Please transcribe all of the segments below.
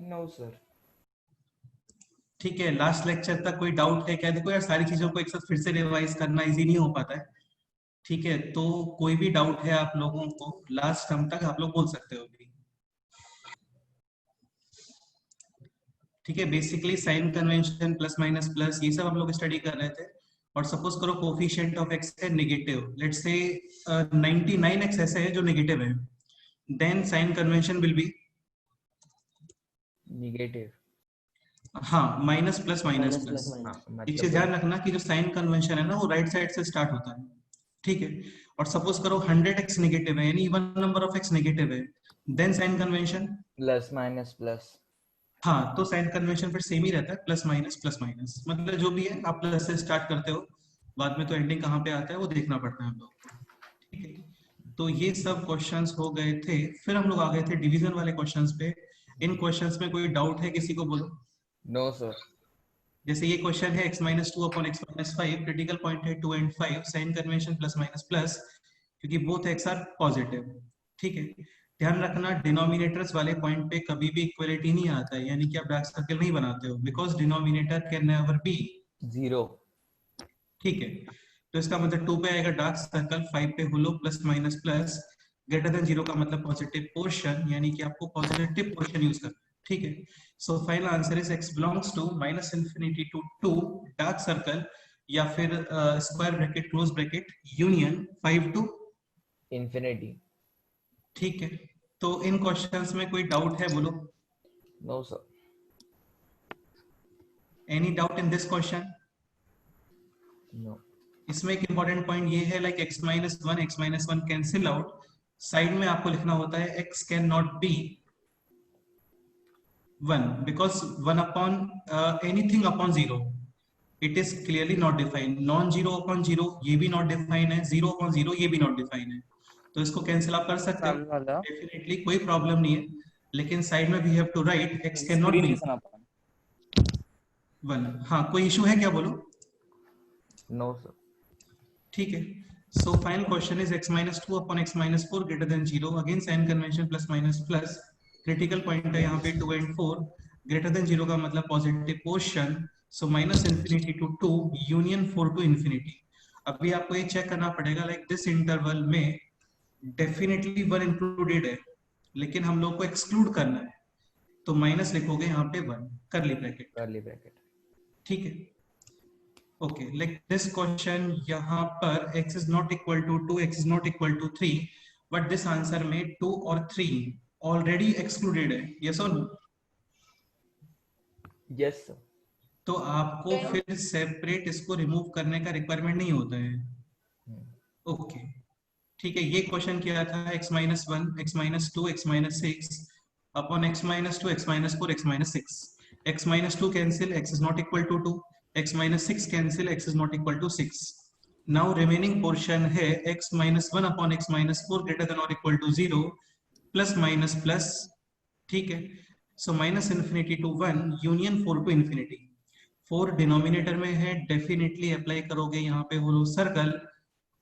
No sir. ठीक है, last lecture तक कोई डाउट है क्या? देखो यार, सारी चीजों को एक साथ फिर से रिवाइज करना इजी नहीं हो पाता है। ठीक है, तो कोई भी डाउट है आप लोगों को लास्ट टर्म तक आप लोग बोल सकते हो अभी। ठीक है, basically sign convention plus minus plus ये सब हम लोग स्टडी कर रहे थे। और सपोज करो कोफिशिएंट ऑफ एक्स है नेगेटिव, लेट्स से 99x ऐसे है जो नेगेटिव है, then sign convention will be negative. हाँ minus plus minus minus plus. Plus minus. हाँ एक चीज मतलब ध्यान रखना कि जो साइन कन्वेंशन है ना वो राइट साइड से स्टार्ट होता है। ठीक है, और सपोज करो 100x नेगेटिव है यानी even number of x negative है, then sign convention plus minus plus. हाँ, तो साइन कन्वेंशन फिर सेम ही रहता है, प्लस माइनस मतलब जो भी है आप प्लस से स्टार्ट करते हो, बाद में तो एंडिंग कहाँ पे आता है वो देखना पड़ता है हम लोग। ठीक है, तो ये सब क्वेश्चंस हो गए थे। फिर हम लोग आ गए थे डिवीजन वाले क्वेश्चंस पे। इन क्वेश्चंस में कोई डाउट है किसी को? बोलो। No sir. जैसे ये क्वेश्चन है x-2 upon x-5, critical point है 2 and 5, sign convention plus minus plus, क्योंकि बोथ एक्स आर पॉजिटिव। ठीक है, ध्यान रखना डिनोमिनेटर्स वाले पॉइंट पे कभी भी इक्वलिटी नहीं आता है, यानी कि आप डार्क सर्कल नहीं बनाते हो, because denominator can never B zero. ठीक है, तो इसका मतलब 2 पे आएगा डार्क सर्कल, 5 पे hollow plus minus plus, greater than 0 का मतलब पॉजिटिव पोर्शन, यानी कि आपको पॉजिटिव पोर्शन यूज करना है। ठीक है, so final answer is x belongs to minus infinity to 2 dark circle, या फिर square bracket close bracket union 5 to infinity. ठीक है, तो इन क्वेश्चंस में कोई डाउट है? बोलो। No sir. Any doubt in this question? No. इसमें एक इंपॉर्टेंट पॉइंट ये है, like x-1 cancel out, side में आपको लिखना होता है x can not be 1 because 1 upon anything upon 0 it is clearly not defined, non zero upon 0 ये भी not define है, 0 upon 0 ये भी not define है, तो इसको कैंसिल आप कर सकते हो डेफिनेटली, कोई प्रॉब्लम नहीं है, लेकिन साइड में we have to write x can not be 1। हाँ, कोई इशू है क्या? बोलो। No sir. ठीक है, so final question is x-2 upon x-4 greater than 0, again sign convention plus minus plus, critical point है यहाँ पे 2 and 4, greater than 0 का मतलब positive portion, so minus infinity to 2 union 4 to infinity। अभी आपको ये चेक करना पड़ेगा like this interval में definitely 1 included है, लेकिन हम लोग को exclude करना है, तो माइनस लिखोगे यहाँ पे 1 करली ब्रैकेट। ठीक है, ओके, लाइक दिस क्वेश्चन यहाँ पर x is not equal to 2, x is not equal to 3, but this answer में 2 और 3 ऑलरेडी एक्सक्लूडेड है, यस और नो? Yes sir. तो आपको फिर सेपरेट इसको रिमूव करने का रिक्वायरमेंट नहीं होता है। ओके ठीक है, ये क्वेश्चन क्या था? x-1, x-2, x-6 upon x-2, x-4, x-6, x-2 cancel, x is not equal to 2, x-6 cancel, x is not equal to 6। Now remaining portion है x-1 upon x-4 greater than और equal to 0 plus minus plus. ठीक है, so minus infinity to 1 union 4 to infinity, 4 denominator में है, definitely apply करोगे यहाँ पे होलो circle.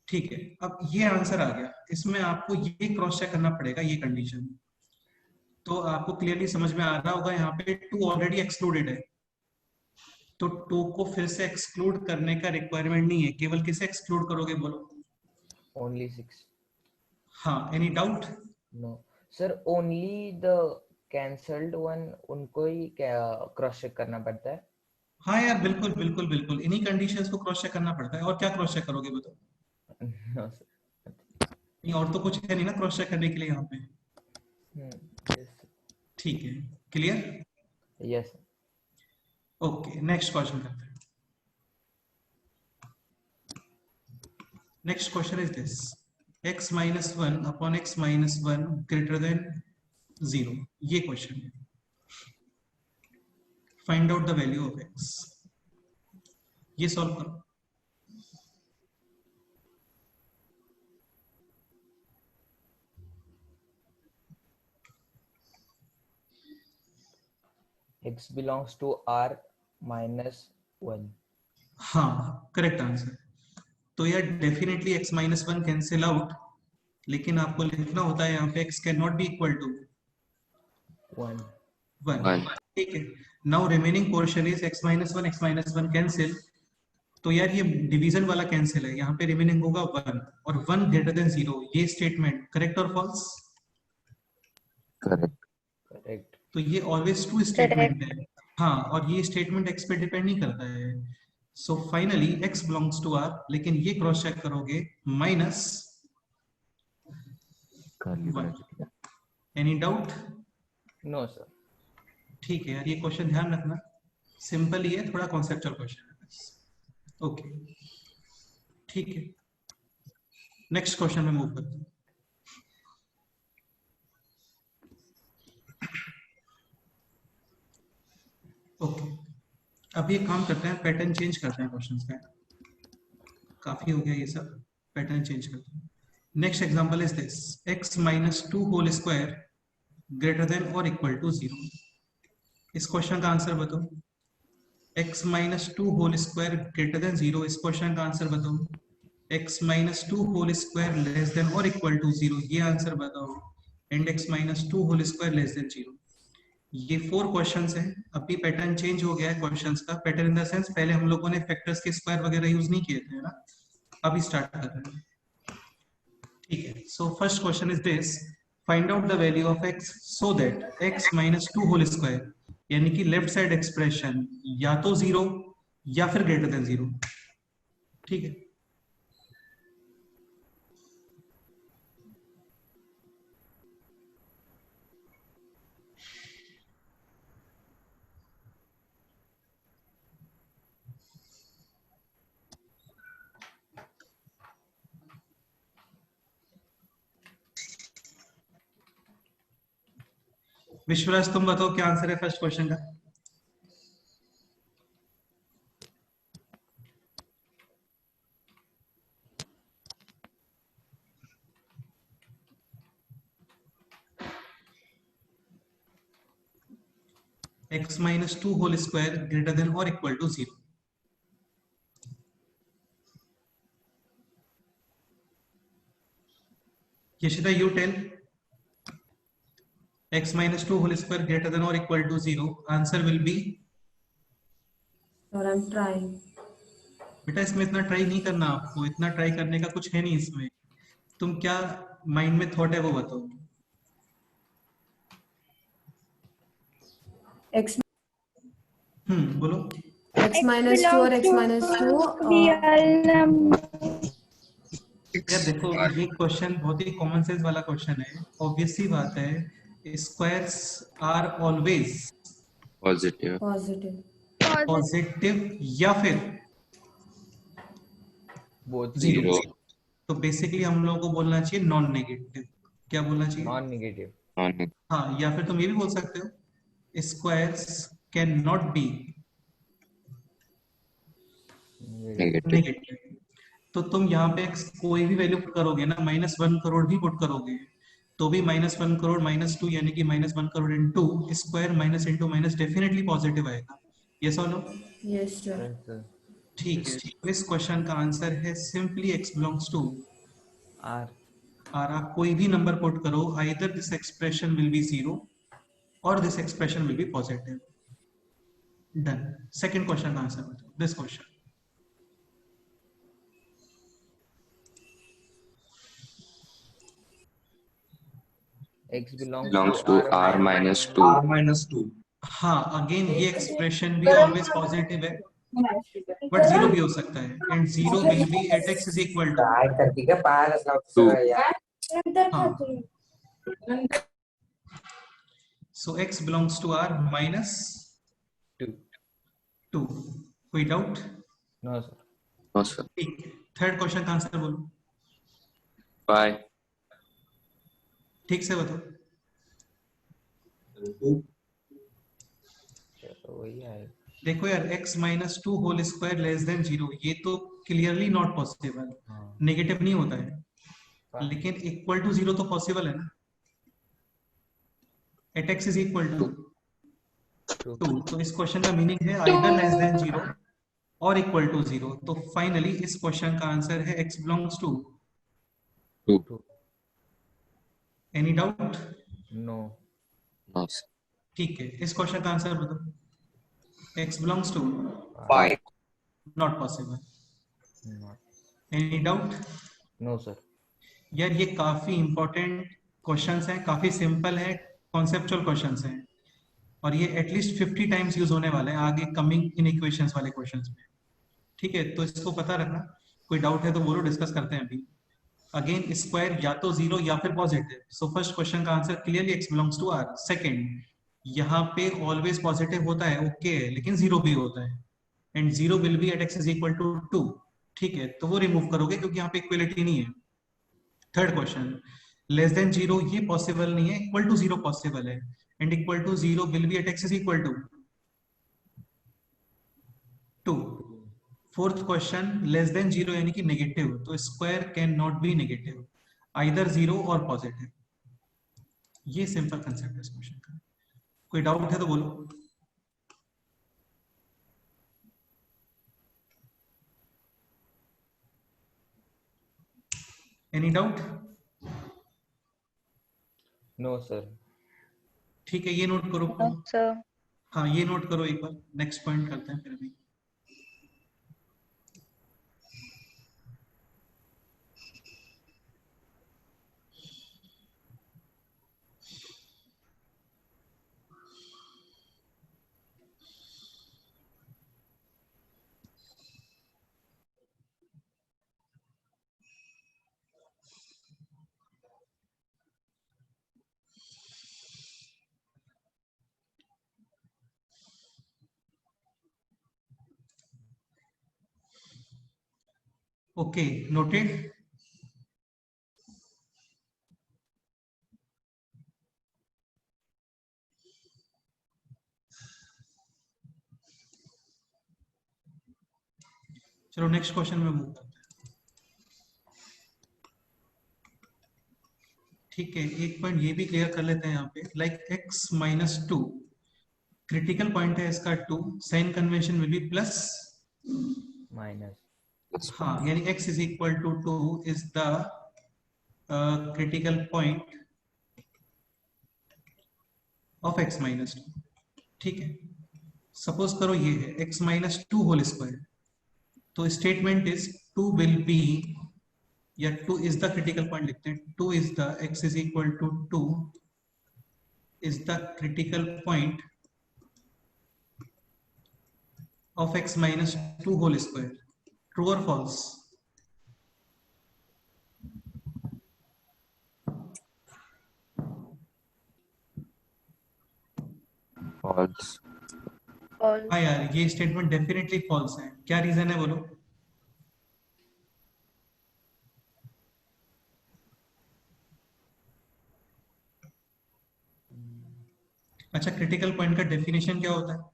ठीक है, अब ये आंसर आ गया, इसमें आपको ये क्रॉस चेक करना पड़ेगा ये कंडीशन, तो आपको क्लियरली समझ में आ रहा होगा यहाँ पे 2 ऑलरेडी एक्सक्लूडेड है, तो 2 को फिर से एक्सक्लूड करने का रिक्वायरमेंट नहीं है, केवल किसे एक्सक्लूड करोगे? बोलो। ओनली 6। हाँ, any doubt? No sir, only the cancelled one उनको ही क्रॉस चेक करना पड़ता है। हाँ यार, बिल्कुल बिल्कुल बिल्कुल, इन्हीं कंडीशंस को क्रॉस चेक करना पड़ता है, और क्या क्रॉस चेक करोगे बताओ? No sir. नहीं, और तो कुछ है नहीं ना क्रॉस चेक करने के लिए यहाँ पे। यस। ठीक है, clear? Yes. Okay, next question करते हैं। Next question is this, x-1 upon x-1 greater than 0, ये क्वेश्चन है। Find out the value of x, ये सॉल्व करो। x belongs to r minus 1। हाँ, करेक्ट आंसर। तो यार डेफिनेटली x-1 कैंसिल आउट, लेकिन आपको लिखना होता है यहाँ पे x can not be equal to 1। 1, ठीक है। Now remaining portion is x minus one cancel, तो यार ये डिवीजन वाला कैंसिल है, यहाँ पे रिमेनिंग होगा 1 और 1 ग्रेटर देन 0, ये स्टेटमेंट करेक्ट और फॉल्स? करेक्ट। करेक्ट। तो ये ऑलवेज ट्रू स्टेटमेंट है। हाँ, और ये स्टेटमेंट x पे डिपेंड नहीं करता है। So finally x belongs to R, लेकिन ये क्रॉस चेक करोगे minus curly 1। Bracket. Any doubt? No sir. ठीक है यार, ये क्वेश्चन ध्यान रखना, सिंपल ही है, थोड़ा कॉन्सेप्चुअल क्वेश्चन है बस। ओके, ठीक है, नेक्स्ट क्वेश्चन में मूव करते हैं। ओके, अब ये काम करते हैं, पैटर्न चेंज करते हैं क्वेश्चंस का, काफी हो गया ये सब, पैटर्न चेंज करते हैं। Next example is this, x minus 2 whole square greater than और इक्वल टू 0। इस क्वेश्चन का आंसर बताओ। x minus 2 whole square greater than 0, इस क्वेश्चन का आंसर बताओ। x minus 2 whole square less than और इक्वल टू 0, ये आंसर बताओ। And x minus 2 whole square less than 0। ये 4 क्वेश्चंस हैं। अभी पैटर्न चेंज हो गया है क्वेश्चंस का, पैटर्न इन द सेंस पहले हम लोगों ने फैक्टर्स के स्क्वायर वगैरह यूज नहीं किए थे ना, अभी स्टार्ट कर रहे हैं, ठीक है। So first question is this, find out the value of x so that x minus 2 whole square, यानी कि लेफ्ट साइड एक्सप्रेशन या तो 0 या फिर ग्रेटर देन 0, ठीक है। विश्वराज तुम बताओ क्या आंसर है फर्स्ट क्वेश्चन का। x minus 2 whole square greater than और equal to 0। Yashita you tell, x minus 2 whole square greater than or equal to 0, answer will be? और I'm trying. बेटा इसमें इतना ट्राई नहीं करना, आपको इतना ट्राई करने का कुछ है नहीं इसमें, तुम क्या माइंड में थॉट है वो बताओ। X बोलो। x minus 2 और x minus 2 यार देखो ये क्वेश्चन बहुत ही कॉमन सेंस वाला क्वेश्चन है, ऑब्वियस सी बात है, squares are always positive. Positive या फिर बोथ 0। तो बेसिकली हम लोगों को बोलना चाहिए नॉन नेगेटिव। क्या बोलना चाहिए? Non negative. हाँ, या फिर तुम ये भी बोल सकते हो squares can not be negative. तो तुम यहाँ पे कोई भी वैल्यू पुट करोगे ना, -1 करोड़ भी पुट करोगे तो भी -1 करोड़ -2 यानी कि -1 crore into square minus into minus definitely positive आएगा। यस और नो? yes sir. ठीक है, तो इस क्वेश्चन का आंसर है simply x belongs to R। और आप कोई भी नंबर पुट करो, either this expression will be 0 और this expression will be positive. Done. Second question का आंसर बताओ, this question. X belongs belongs to to r minus 2. r minus 2। हाँ, again ये एक्सप्रेशन भी ऑलवेज पॉजिटिव है, but 0 भी हो सकता है, and 0 will be at x is equal to 2। So x belongs to r minus 2। कोई doubt? No sir. No sir. ठीक है, थर्ड क्वेश्चन का आंसर बोलो, 5. ठीक से बताओ। तो वही आएगा। देखो यार x minus 2 whole square less than 0, ये तो क्लियरली नॉट पॉसिबल, नेगेटिव नहीं होता है, लेकिन इक्वल टू 0 तो पॉसिबल है ना, at x is equal to 2। तो इस क्वेश्चन का मीनिंग है आइदर लेस देन 0 और इक्वल टू 0। तो फाइनली इस क्वेश्चन का आंसर है x belongs to 2. Any doubt? No. No sir. ठीक है, इस क्वेश्चन का आंसर बताओ। x belongs to 5. Not possible. Not. Any doubt? No, sir. यार ये काफी इंपॉर्टेंट क्वेश्चंस हैं, काफी सिंपल है, कॉन्सेप्चुअल क्वेश्चंस हैं, और ये एटलीस्ट 50 टाइम्स यूज होने वाले हैं आगे कमिंग इन इक्वेशंस वाले क्वेश्चंस में। ठीक है, तो इसको पता रखना। कोई डाउट है तो बोलो, डिस्कस करते हैं अभी। अगेन स्क्वायर या तो जीरो या फिर पॉजिटिव। सो फर्स्ट क्वेश्चन का answer clearly x belongs to r। Second, यहाँ पे ऑलवेज पॉजिटिव होता है, ओके है, लेकिन जीरो भी होता है, and zero will be at x is equal to 2। ठीक है, तो वो रिमूव करोगे क्योंकि यहाँ पे इक्वलिटी नहीं है। Third question, less than zero ये पॉसिबल नहीं है, इक्वल टू जीरो पॉसिबल है, and equal to zero will be at x is equal to 2। Fourth question, less than zero यानी कि नेगेटिव, तो square can not be negative, either zero और positive. ये simple concept है इस question का। कोई डाउट है तो बोलो। Any doubt? No, sir. ठीक है, ये नोट करो। No, sir. हाँ, ये नोट करो एक बार, नेक्स्ट पॉइंट करते हैं फिर अभी। Okay, noted. चलो नेक्स्ट क्वेश्चन में मूव करते हैं। ठीक है, एक पॉइंट ये भी क्लियर कर लेते हैं यहाँ पे, like x minus 2, critical point है इसका 2, sign convention will be plus. Minus. हाँ, यानी x is equal to 2 is the critical point of x minus 2। ठीक है, सपोज करो ये है x माइनस 2 होल स्क्वायर, तो स्टेटमेंट इज 2 विल बी, या 2 इज द क्रिटिकल पॉइंट लिखते हैं, 2 is the x is equal to 2 is the critical point of x minus 2 whole square. True or false? False. False. हाँ यार, ये statement definitely false है। क्या reason है बोलो? अच्छा, क्रिटिकल पॉइंट का डेफिनेशन क्या होता है?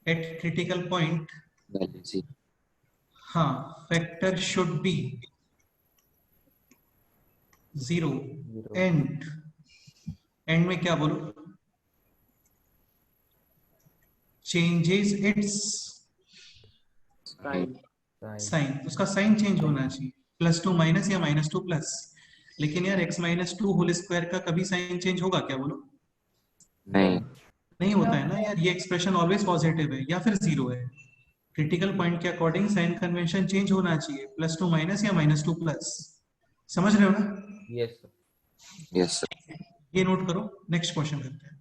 Eight critical point, Value. हाँ, factor should be 0 Zero. And में क्या बोलो? Changes it's Sign. Sign. Sign, उसका साइन चेंज होना चाहिए, +2 माइनस या -2 प्लस। लेकिन यार x माइनस 2 होल स्क्वायर का कभी साइन चेंज होगा क्या बोलो? नहीं. नहीं होता है ना यार, ये एक्सप्रेशन ऑलवेज पॉजिटिव है या फिर जीरो है। क्रिटिकल पॉइंट के अकॉर्डिंग साइन कन्वेंशन चेंज होना चाहिए, +2 माइनस या -2 प्लस। समझ रहे हो ना? Yes, sir. Yes, sir. ये नोट करो, नेक्स्ट क्वेश्चन करते हैं।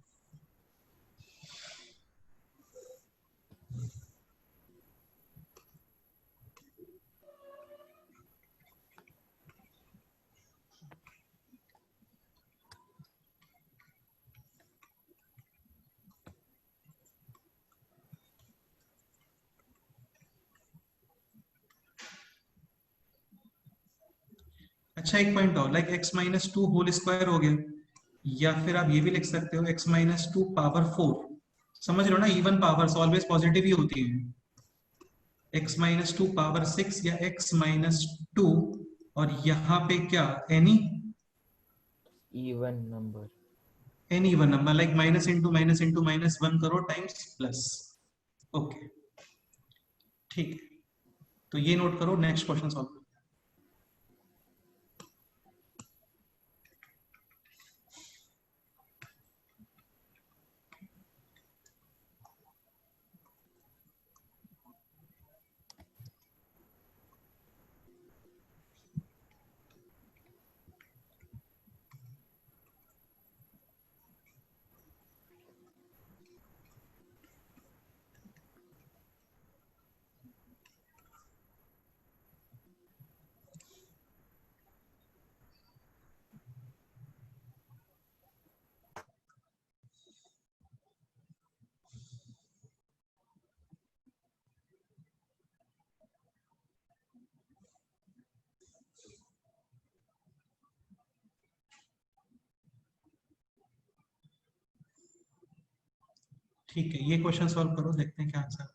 अच्छा, एक पॉइंट और, like x minus 2 whole square हो गया, या फिर आप ये भी लिख सकते हो x माइनस 2 पावर 4। समझ रहे हो ना, इवन पावर्स ऑलवेज पॉजिटिव ही होती है। x माइनस 2 पावर 6 या x माइनस 2, और यहाँ पे क्या, any Even number. Any even number, like minus into minus 1 करो टाइम्स प्लस। ओके, ठीक है, तो ये नोट करो, नेक्स्ट क्वेश्चन सॉल्व करो। ठीक है, ये क्वेश्चन सॉल्व करो, देखते हैं क्या answer.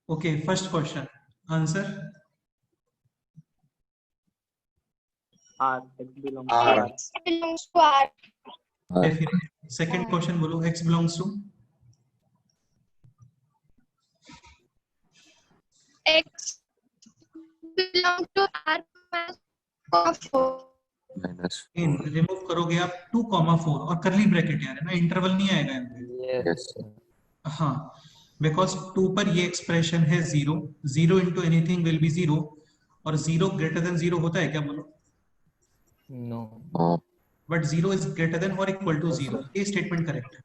Okay, first question. Answer? R. X belongs to R. R. X belongs to R. Definitely. Second question बोलो, X belongs to? X belongs to R minus 4. minus in 4. Remove करोगे आप 2,4 और करली bracket यार है ना, इंटरवल नहीं आएगा इनमें। Yes. Yes, sir. हाँ, बिकॉज 2 पर ये एक्सप्रेशन है 0, 0 इंटू एनीथिंग विल बी 0, और 0 ग्रेटर देन 0 होता है क्या बोलो? No. No. But 0 is greater than और इक्वल टू 0, ये स्टेटमेंट करेक्ट है।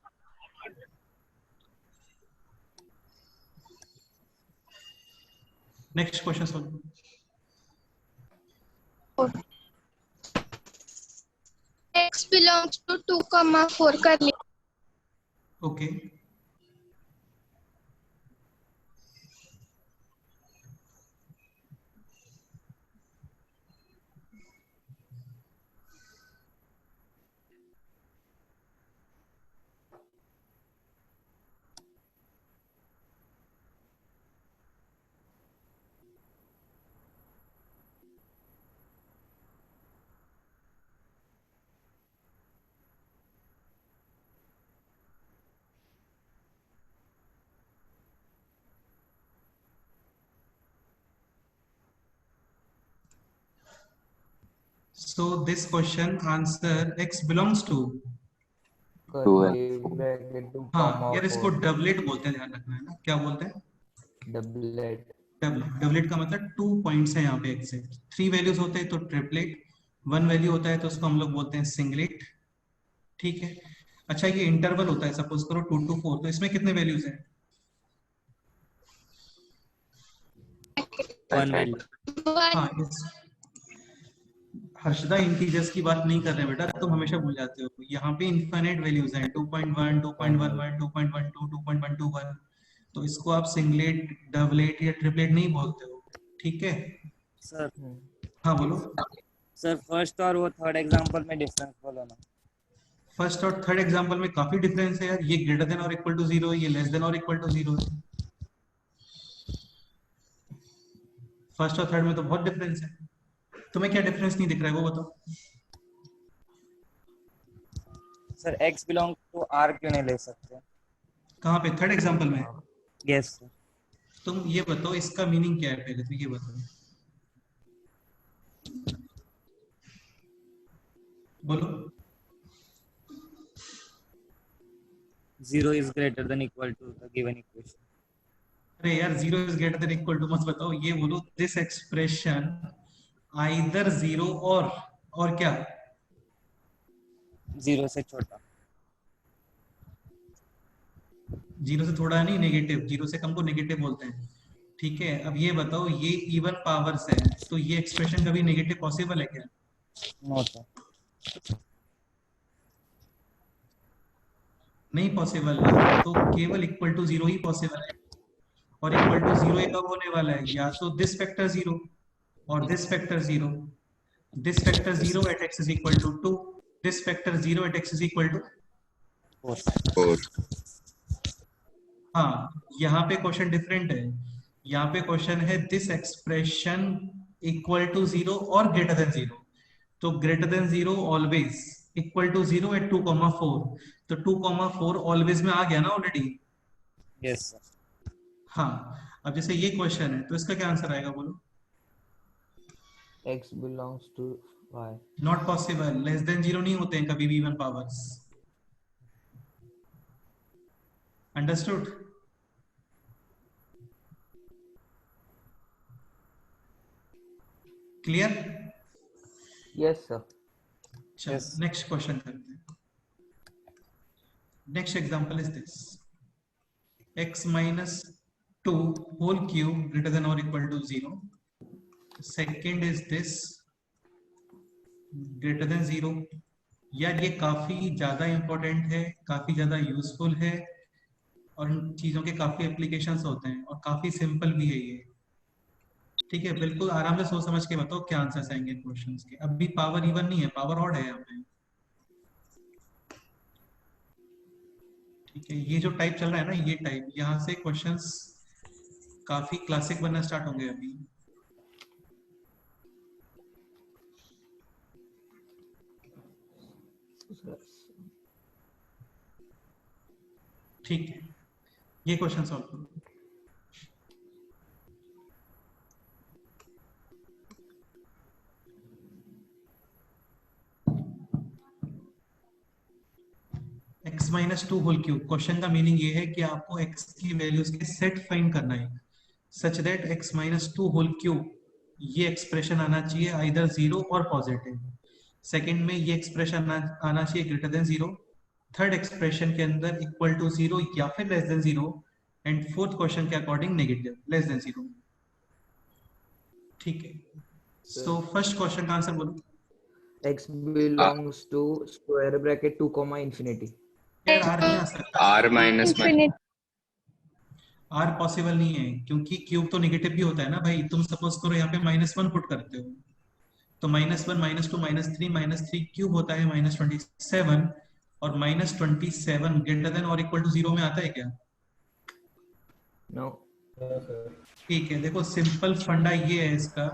Next question solve. X belongs to 2, 4 करली। Okay, so this question answer X belongs to? Curly bracket 2, हाँ comma यार, इसको 4. डबलेट बोलते हैं, ध्यान रखना है ना, क्या बोलते हैं? Doublet. डबलेट का मतलब 2 पॉइंट्स है यहाँ पे एग्जैक्ट। 3 वैल्यूज होते हैं तो ट्रिपलेट, 1 वैल्यू होता है तो उसको हम लोग बोलते हैं सिंगलेट। ठीक है, अच्छा ये इंटरवल होता है, सपोज करो 2 to 4, तो इसमें कितने वैल्यूज हैं? 1 value. हाँ, इस हर्षदा इंटीजर्स की बात नहीं कर रहे हैं बेटा, तुम हमेशा भूल जाते हो, यहाँ पे इनफाइनाइट वैल्यूज हैं, 2.1, 2.11, 2.12, 2.121, तो इसको आप सिंगलेट, डबलेट या ट्रिपलेट नहीं बोलते हो। ठीक है, सर हाँ बोलो। सर फर्स्ट और वो थर्ड एग्जांपल में डिफरेंस बोलो ना। फर्स्ट और थर्ड एग्जांपल में काफी डिफरेंस है यार, ये ग्रेटर देन और इक्वल टू 0 है, ये लेस देन और इक्वल टू 0 है। फर्स्ट और थर्ड में तो बहुत डिफरेंस है। तुम्हें क्या डिफरेंस नहीं दिख रहा है वो बताओ। Sir X belongs to R क्यों नहीं ले सकते? कहाँ पे? थर्ड एग्जांपल में? Yes sir. तुम ये बताओ इसका मीनिंग क्या है, पहले तो ये बताओ, बोलो। 0 is greater than equal to the given equation. अरे यार 0 is greater than equal to मत बताओ, ये बोलो दिस एक्सप्रेशन आइदर 0 और क्या? 0 से छोटा। 0 से थोड़ा नहीं, नेगेटिव, 0 से कम को नेगेटिव बोलते हैं। ठीक है, अब ये बताओ ये इवन पावर्स है, तो ये एक्सप्रेशन कभी नेगेटिव पॉसिबल है क्या? No sir. नहीं पॉसिबल ना, तो केवल इक्वल टू 0 ही पॉसिबल है, और इक्वल टू 0 ये कब होने वाला है? या तो दिस फैक्टर 0 और this factor 0, this factor 0 at x is equal to 2, this factor 0 at x is equal to 4. हाँ, यहाँ पे क्वेश्चन डिफरेंट है, यहाँ पे क्वेश्चन है दिस एक्सप्रेशन इक्वल टू 0 और ग्रेटर देन 0, तो greater than 0 always, equal to 0 at 2,4, तो 2,4 ऑलवेज में आ गया ना ऑलरेडी। Yes sir. हाँ, अब जैसे ये क्वेश्चन है तो इसका क्या आंसर आएगा बोलो? X belongs to Y. Not possible, less than 0 नहीं होते हैं कभी भी even powers. Understood? Clear? Yes, sir. चलो Yes. नेक्स्ट क्वेश्चन करते हैं। Next example is this, x minus 2 whole cube greater than or equal to 0. Second is this greater than 0. यार ये काफी ज्यादा इंपॉर्टेंट है, काफी ज्यादा यूजफुल है और इन चीजों के काफी एप्लीकेशंस होते हैं और काफी सिंपल भी है ये। ठीक है, बिल्कुल आराम से सोच समझ के बताओ क्या आंसर्स आएंगे क्वेश्चंस के। अभी पावर इवन नहीं है, पावर ऑड है यहाँ पे। ठीक है, ये जो टाइप चल रहा है ना, ये टाइप, यहाँ से क्वेश्चंस काफी क्लासिक बनना स्टार्ट होंगे अभी। ठीक है, ये क्वेश्चन सॉल्व करो। x minus 2 whole cube. Question का मीनिंग ये है कि आपको x की वैल्यूज के सेट फाइंड करना है such that x minus 2 whole cube ये एक्सप्रेशन आना चाहिए आइदर 0 और पॉजिटिव। सेकंड में ये एक्सप्रेशन आना चाहिए ग्रेटर देन 0। थर्ड एक्सप्रेशन के अंदर इक्वल टू 0 या फिर less than 0। And fourth question के अकॉर्डिंग नेगेटिव लेस देन 0। ठीक है, सो फर्स्ट क्वेश्चन का आंसर बोलो। x belongs to square bracket 2 comma infinity. यार आर नहीं आ सकता, R minus Infinite. R possible नहीं है क्योंकि क्यूब तो नेगेटिव भी होता है ना भाई। तुम सपोज करो यहाँ पे -1 पुट करते हो तो -1 -2 -3 -3 क्यूब होता है -27 और -27 ग्रेटर देन और इक्वल टू 0 में आता है क्या? No. ठीक है, देखो सिंपल फंडा ये है इसका।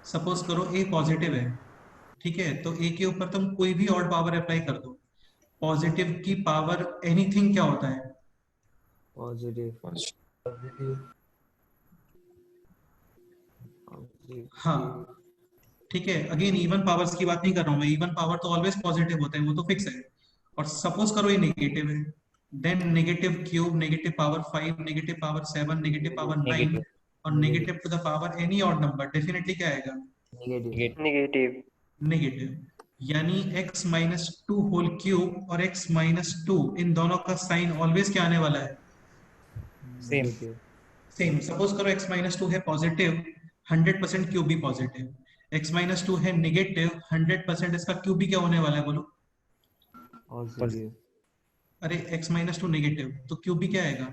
सपोज करो ए पॉजिटिव है, ठीक है, तो ए के ऊपर तुम कोई भी ऑड पावर अप्लाई कर दो। पॉजिटिव की पावर एनीथिंग क्या होता है? Positive. हाँ, ठीक है, अगेन इवन पावर्स की बात नहीं कर रहा हूं मैं। इवन पावर तो ऑलवेज पॉजिटिव होता है, वो तो फिक्स है। और सपोज करो ये नेगेटिव है, then negative cube, negative power 5, negative power 7, negative power 9 Negative. और negative to the power any odd number, definitely क्या आएगा? Negative. नेगेटिव। यानी x माइनस 2 होल क्यूब और x माइनस 2 इन दोनों का साइन ऑलवेज क्या आने वाला है? Same. Negative. सेम। सपोज करो x माइनस 2 है पॉजिटिव, 100% क्यूब भी पॉजिटिव। x माइनस 2 है नेगेटिव, 100% इसका क्यूब भी क्या होने वाला है बोलो? Positive. अरे x माइनस 2 नेगेटिव तो क्यूब भी क्या आएगा?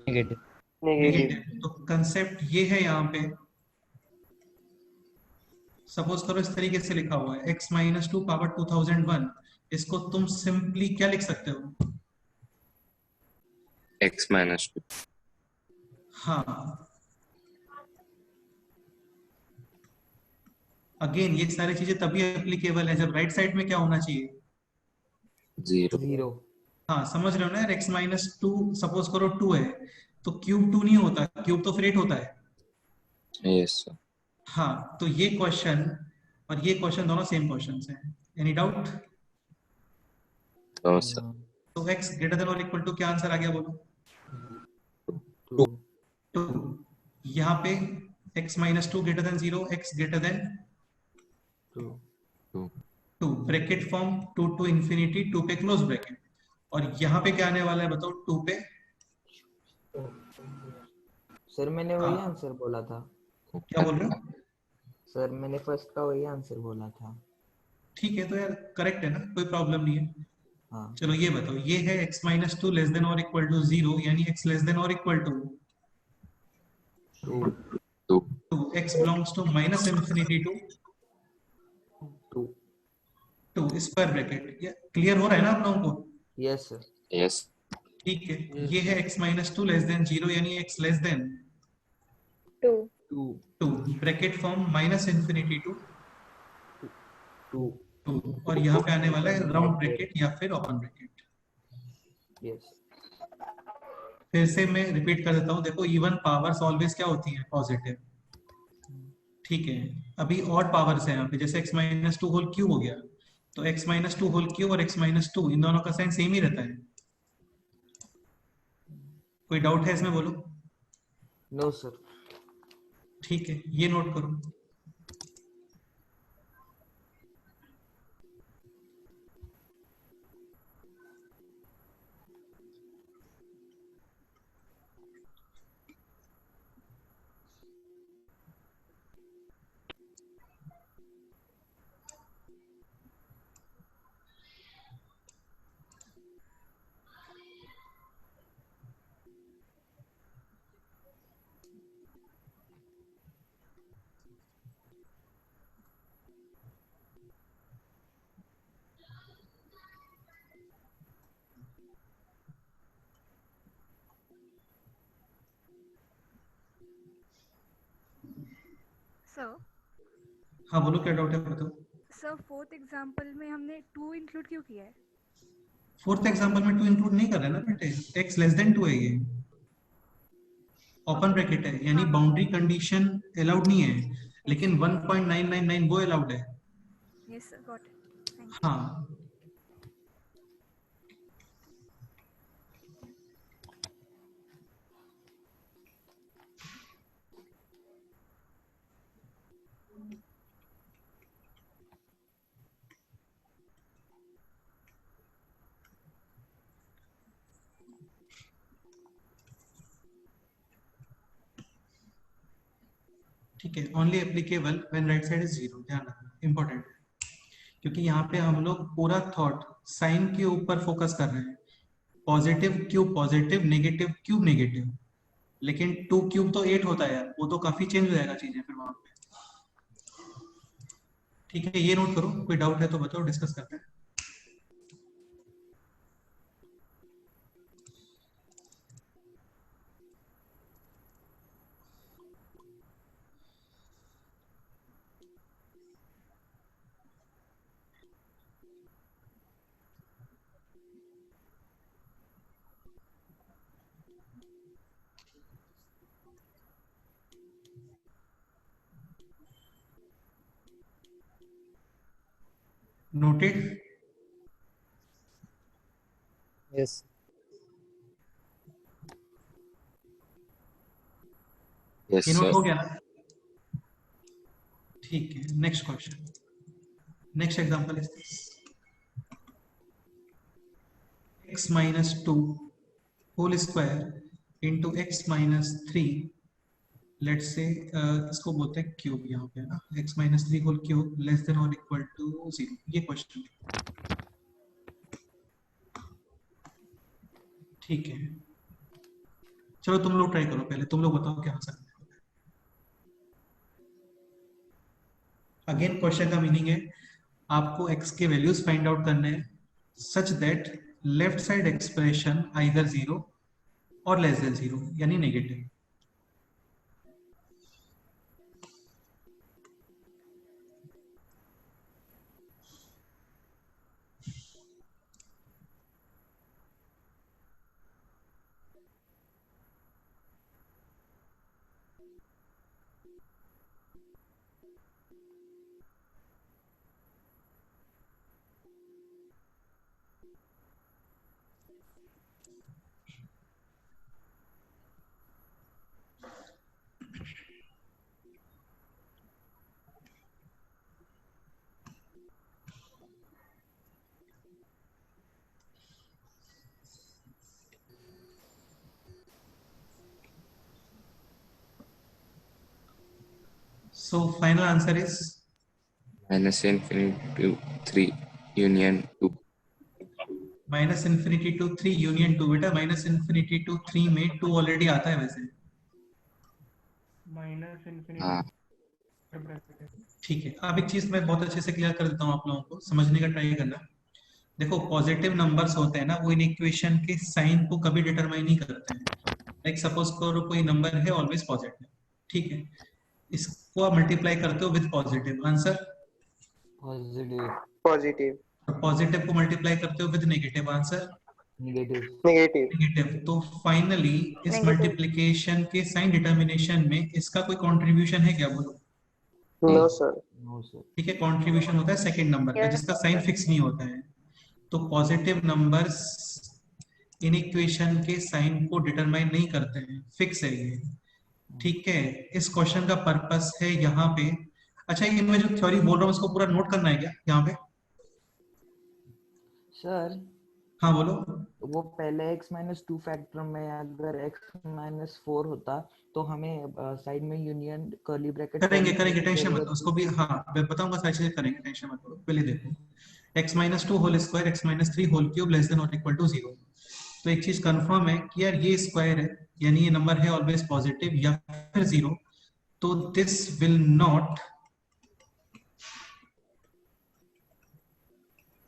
Negative. नेगेटिव। तो कंसेप्ट ये है यहाँ पे। सपोज करो इस तरीके से लिखा हुआ है x माइनस 2 पावर 2001। इसको तुम सिंपली क्या लिख सकते हो? X minus 2. हाँ, अगेन ये सारी चीजें तभी एप्लीकेबल है जब राइट साइड में क्या होना चाहिए? 0. 0. हाँ, समझ रहे हो ना यार। x माइनस 2 सपोज करो 2 है तो क्यूब 2 नहीं होता, क्यूब तो फिर 8 होता है। Yes, sir. हाँ, तो ये क्वेश्चन और ये क्वेश्चन दोनों सेम क्वेश्चंस हैं। Any doubt? No, sir. तो x ग्रेटर देन और इक्वल टू क्या आंसर आ गया बोलो? 2. 2। यहाँ पे x minus 2 greater than 0, x greater than 2. 2. 2, bracket form 2 to infinity, 2 पे क्लोज ब्रैकेट। और यहाँ पे क्या आने वाला है बताओ? 2 पे सर मैंने वही हाँ। आंसर बोला था। क्या बोल रहे हो? सर मैंने फर्स्ट का वही आंसर बोला था। ठीक है, तो यार करेक्ट है ना, कोई प्रॉब्लम नहीं है। हाँ। चलो ये बताओ, ये है x माइनस 2 लेस देन और इक्वल टू 0, यानी x लेस देन और equal to 2. 2. 2, x belongs to minus infinity to 2. 2 square bracket. Clear हो रहा है ना आप लोगों को? Yes sir. Yes. ठीक है, ये है x माइनस 2 लेस देन 0, यानी x less than 2. 2. 2, bracket form minus infinity to 2. 2 और यहाँ पे आने वाला है राउंड ब्रैकेट या फिर ओपन ब्रैकेट। Yes. फिर से मैं रिपीट कर देता हूँ, देखो इवन पावर्स ऑलवेज क्या होती हैं? पॉजिटिव। ठीक है, अभी ऑड पावर्स है यहाँ पे, जैसे x माइनस 2 होल क्यूब हो गया तो x माइनस 2 होल क्यूब और x माइनस 2 इन दोनों का साइन सेम ही रहता है। कोई डाउट है इसमें बोलो? No sir. ठीक है, ये नोट करो। सर हाँ बोलो क्या डाउट है बताओ। सर फोर्थ एग्जांपल में हमने 2 इंक्लूड क्यों किया है? फोर्थ एग्जांपल में 2 इंक्लूड नहीं कर रहे ना बेटे, x लेस देन 2 है ये, ओपन ब्रैकेट है, यानी बाउंड्री कंडीशन अलाउड नहीं है, लेकिन 1.999 वो अलाउड है। Yes sir, got it, thank you. हाँ ठीक है, only applicable when right side is 0, ध्यान रखना, इंपॉर्टेंट है, क्योंकि यहाँ पे हम लोग पूरा थॉट साइन के ऊपर फोकस कर रहे हैं, positive cube positive, negative cube negative, लेकिन 2 क्यूब तो 8 होता है यार, वो तो काफी चेंज हो जाएगा चीजें फिर वहां पे। ठीक है, ये नोट करो, कोई डाउट है तो बताओ, डिस्कस करते हैं। नोटेड? Yes. Yes, ये नोट sir. हो गया ना? ठीक है, next question, next example is this, x minus 2 whole square into x minus 3, let's say इसको बोलते हैं क्यूब, यहाँ पे ना x minus 3 whole cube less than और इक्वल टू 0, ये क्वेश्चन। ठीक है, चलो तुम लोग ट्राई करो, पहले तुम लोग बताओ क्या आंसर है। अगेन क्वेश्चन का मीनिंग है आपको x के वैल्यूज फाइंड आउट करने हैं such that left side expression either 0 और लेस देन 0, यानी negative. So final answer is Minus infinity to 3 union 2. Minus infinity to 3 union 2। बेटा माइनस इन्फिनिटी टू 3 में 2 ऑलरेडी आता है वैसे। माइनस हाँ इन्फिनिटी। ठीक है, अब एक चीज मैं बहुत अच्छे से क्लियर कर देता हूँ आप लोगों को, समझने का ट्राई करना। देखो पॉजिटिव नंबर्स होते हैं ना, वो इन इक्वेशन के साइन को कभी डिटरमाइन नहीं करते हैं। लाइक सपोज करो कोई नंबर है ऑलवेज पॉजिटिव, ठीक है, इसको आप मल्टीप्लाई करते हो with positive, answer positive. Positive. Positive को मल्टीप्लाई करते हो with negative, answer negative. Negative. Negative. तो फाइनली इस Negative. मल्टीप्लिकेशन के साइन डिटर्मिनेशन में इसका कोई कंट्रीब्यूशन है क्या, बोलो? No sir. No sir. ठीक है, कंट्रीब्यूशन होता है सेकंड नंबर का Yes, जिसका साइन फिक्स नहीं होता है। तो पॉजिटिव नंबर्स इन इक्वेशन के साइन को डिटरमाइन नहीं करते हैं, फिक्स है ये। ठीक है, इस क्वेश्चन का पर्पस है यहाँ पे। अच्छा, ये मैं जो थ्योरी बोल रहा हूँ इसको पूरा नोट करना है क्या यहाँ पे? सर हाँ बोलो। वो पहले x-2 फैक्टर में अगर x-4 होता तो हमें साइड में यूनियन कर्ली ब्रैकेट करेंगे टेंशन मत लो, उसको भी हाँ मैं बताऊंगा, सारी चीजें करेंगे, टेंशन मत लो। पहले देखो x-2 whole square x-3 whole cube less than और इक्वल टू 0। तो एक चीज कंफर्म है कि यार ये स्क्वायर है, यानी ये नंबर है ऑलवेज पॉजिटिव या फिर 0, तो this will not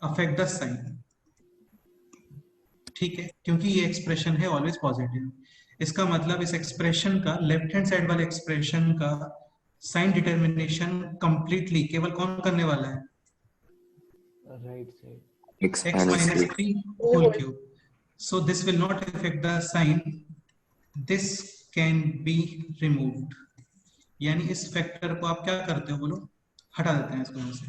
affect the sign. ठीक है, क्योंकि ये एक्सप्रेशन है ऑलवेज पॉजिटिव। इसका मतलब इस एक्सप्रेशन का, लेफ्ट हैंड साइड वाले एक्सप्रेशन का साइन डिटर्मिनेशन कंप्लीटली केवल कौन करने वाला है? Right side x x minus minus 3 3 whole cube. So this will not affect the sign. This can be removed. यानी इस फैक्टर को आप क्या करते हो बोलो? हटा देते हैं इसको यहाँ से.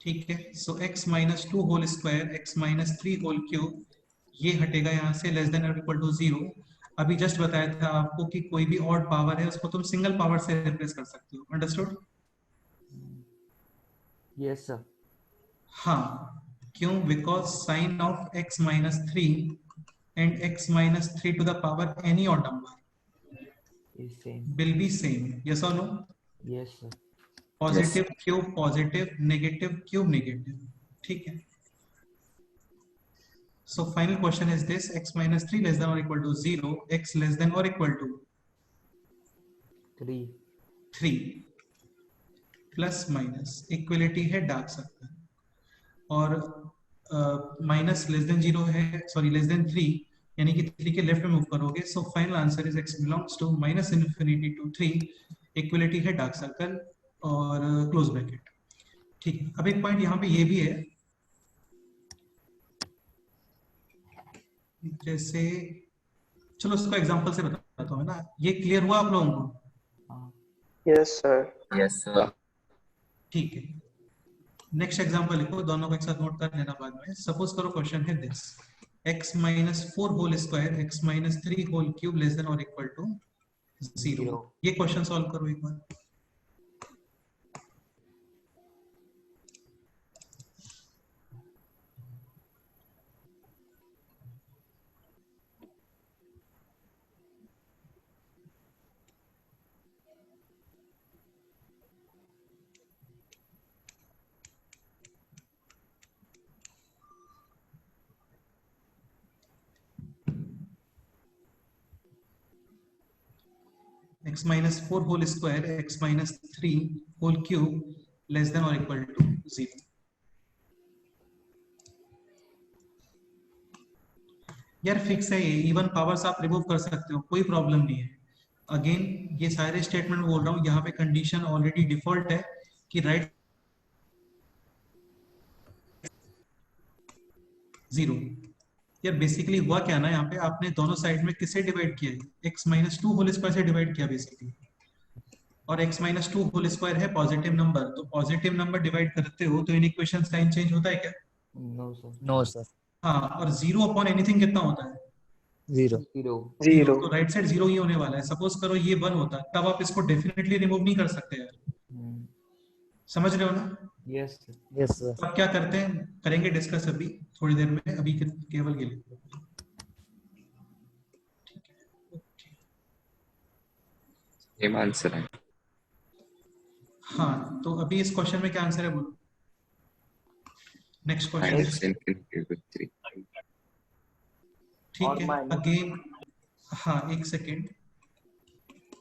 ठीक है. So x minus 2 whole square, x minus 3 whole cube, ये हटेगा यहाँ से, लेस देन और इक्वल टू 0. अभी जस्ट बताया था आपको कि कोई भी ऑड पावर है उसको तुम सिंगल पावर से रिप्लेस कर सकते हो. अंडरस्टूड? Yes sir. हाँ. क्यों? Because sign of x minus 3 and x minus 3 to the power any odd number is same. will be same. Yes or no? Yes sir. Positive cube positive, negative cube negative. ठीक है. So final question is this: x minus 3 less than or equal to 0, x less than or equal to 3 plus minus. Equality है dark circle, और minus less than 0 है, sorry less than 3, यानी कि 3 के left में move करोगे. So final answer is x belongs to minus infinity to 3. Equality है dark circle और क्लोज ब्रैकेट. ठीक है. अब एक पॉइंट यहाँ पे ये भी है, जैसे चलो इसको एग्जांपल से बताता हूँ ना. ये क्लियर हुआ आप लोगों को? Yes, sir. yes sir ठीक है. नेक्स्ट एग्जांपल लिखो, दोनों को एक साथ नोट कर लेना बाद में. सपोज करो क्वेश्चन है this: x minus 4 whole square, x minus 3 whole cube less than और इक्वल टू 0. ये क्वेश्चन सॉल्व करो एक बार. x minus 4 whole square, x minus 3 whole cube less than or equal to 0. यार फिक्स है ये. Even powers आप remove कर सकते हो, कोई प्रॉब्लम नहीं है. अगेन ये सारे स्टेटमेंट बोल रहा हूँ, यहाँ पे कंडीशन ऑलरेडी डिफॉल्ट है कि राइट 0. यार बेसिकली हुआ क्या ना, यहाँ पे आपने दोनों साइड में किससे डिवाइड किया है? x minus 2 होल स्क्वायर से डिवाइड किया बेसिकली. और x minus 2 होल स्क्वायर है पॉजिटिव नंबर, तो पॉजिटिव नंबर डिवाइड करते हो तो इन इक्वेशन साइन चेंज होता है क्या? No sir. No, sir. हाँ. और 0 अपॉन एनीथिंग कितना होता है? 0. 0. तो राइट साइड 0 ही होने वाला है. सपोज करो ये 1 होता, तब आप इसको डेफिनेटली रिमूव नहीं कर सकते यार. समझ रहे हो ना? यस. Yes, sir. अब क्या करते हैं, करेंगे डिस्कस अभी थोड़ी देर में. अभी केवल के लिए सेम आंसर है. हाँ. तो अभी इस क्वेश्चन में क्या आंसर है बोलो. Next question. minus infinity to 3 ठीक है. अगेन हाँ एक second.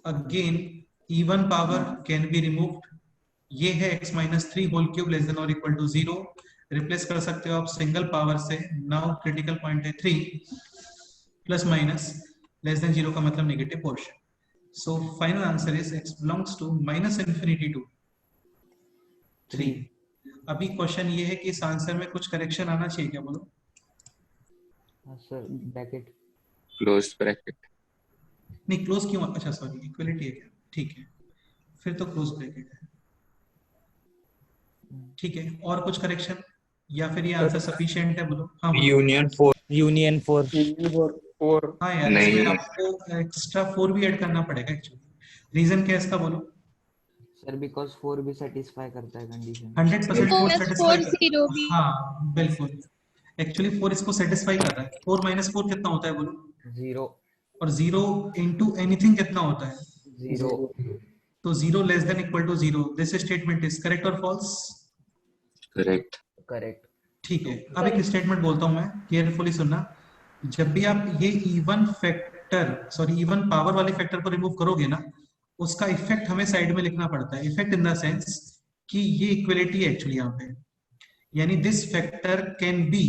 Again even power can be removed. ये है x minus 3 whole cube less than और इक्वल टू 0. रिप्लेस कर सकते हो आप सिंगल पावर से. नाउ क्रिटिकल पॉइंट है 3 प्लस माइनस लेस देन 0 का मतलब negative portion. So final answer is x belongs to minus infinity to 3. अभी क्वेश्चन ये है कि इस आंसर में कुछ करेक्शन आना चाहिए क्या बोलो. Sir bracket. closed bracket नहीं क्लोज क्यों? अच्छा सॉरी इक्वलिटी है क्या? ठीक है फिर तो क्लोज ब्रैकेट है. ठीक है. और कुछ करेक्शन या फिर ये आंसर सफिशिएंट है बोलो. हाँ बोलो. Union 4. हाँ यार नहीं. इसमें आपको एक्स्ट्रा 4 भी ऐड करना पड़ेगा एक्चुअली. रीजन क्या है इसका बोलो. सर बिकॉज 4 भी सेटिस्फाई करता है कंडीशन. 100% 4 4 सेटिस्फाई. 0 भी. हाँ बिल्कुल. एक्चुअली 4 इसको सेटिस्फाई कर रहा है. 4 minus 4 कितना होता है बोलो. 0. और 0 into एनीथिंग कितना होता है? 0. तो 0 less than equal to 0. This statement is correct और फॉल्स? correct correct. ठीक है. अब एक स्टेटमेंट बोलता हूं मैं, केयरफुली सुनना. जब भी आप ये इवन पावर वाले फैक्टर को रिमूव करोगे ना, उसका इफेक्ट हमें साइड में लिखना पड़ता है. इफेक्ट इन द सेंस कि ये इक्वलिटी है एक्चुअली यहाँ पे, यानी this factor can be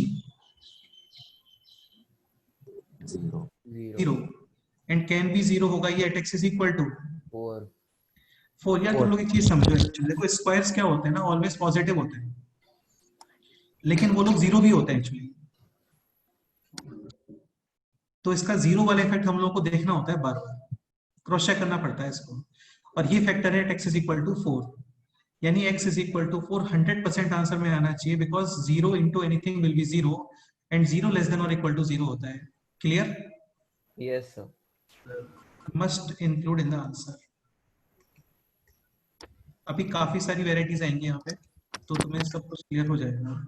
0. 0 and can be 0 होगा ये at x is equal to 4 यार तुम लोग एक चीज समझो एक्चुअली देखो स्क्वायर्स क्या होते हैं ना ऑलवेज पॉजिटिव होते हैं लेकिन वो लोग 0 भी होते हैं एक्चुअली तो इसका 0 वाला इफेक्ट हम लोगों को देखना होता है बार बार क्रॉस चेक करना पड़ता है इसको और ये फैक्टर है x इज इक्वल टू 4 यानी x is equal to 4 100% answer में आना चाहिए because 0 into anything will be 0 and 0 less than और इक्वल टू 0 होता है clear yes sir must include in the answer अभी काफी सारी वेराइटीज आएंगी यहाँ पे तो तुम्हें सब कुछ क्लियर हो जाएगा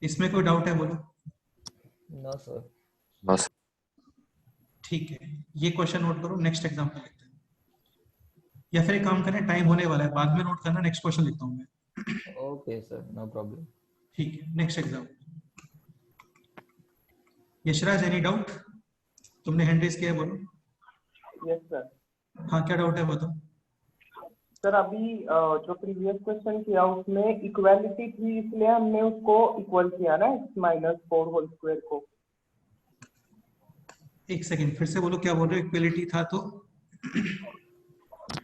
इसमें कोई डाउट है बोलो नो सर No, sir. ठीक है ये क्वेश्चन नोट करो नेक्स्ट एग्जाम्पल लिखते हैं या फिर एक काम करें टाइम होने वाला है बाद में नोट करना नेक्स्ट क्वेश्चन लिखता हूँ मैं ओके सर नो प्रॉब्लम ठीक है next example Yashraj any doubt तुमने हैंड रेज किया है बोलो यस सर हाँ क्या डाउट है बताओ सर अभी जो प्रीवियस क्वेश्चन किया उसमें इक्वालिटी थी इसलिए हमने उसको इक्वल किया ना x-4 होल स्क्वायर को एक सेकंड फिर से बोलो क्या बोल रहे हो इक्वलिटी था तो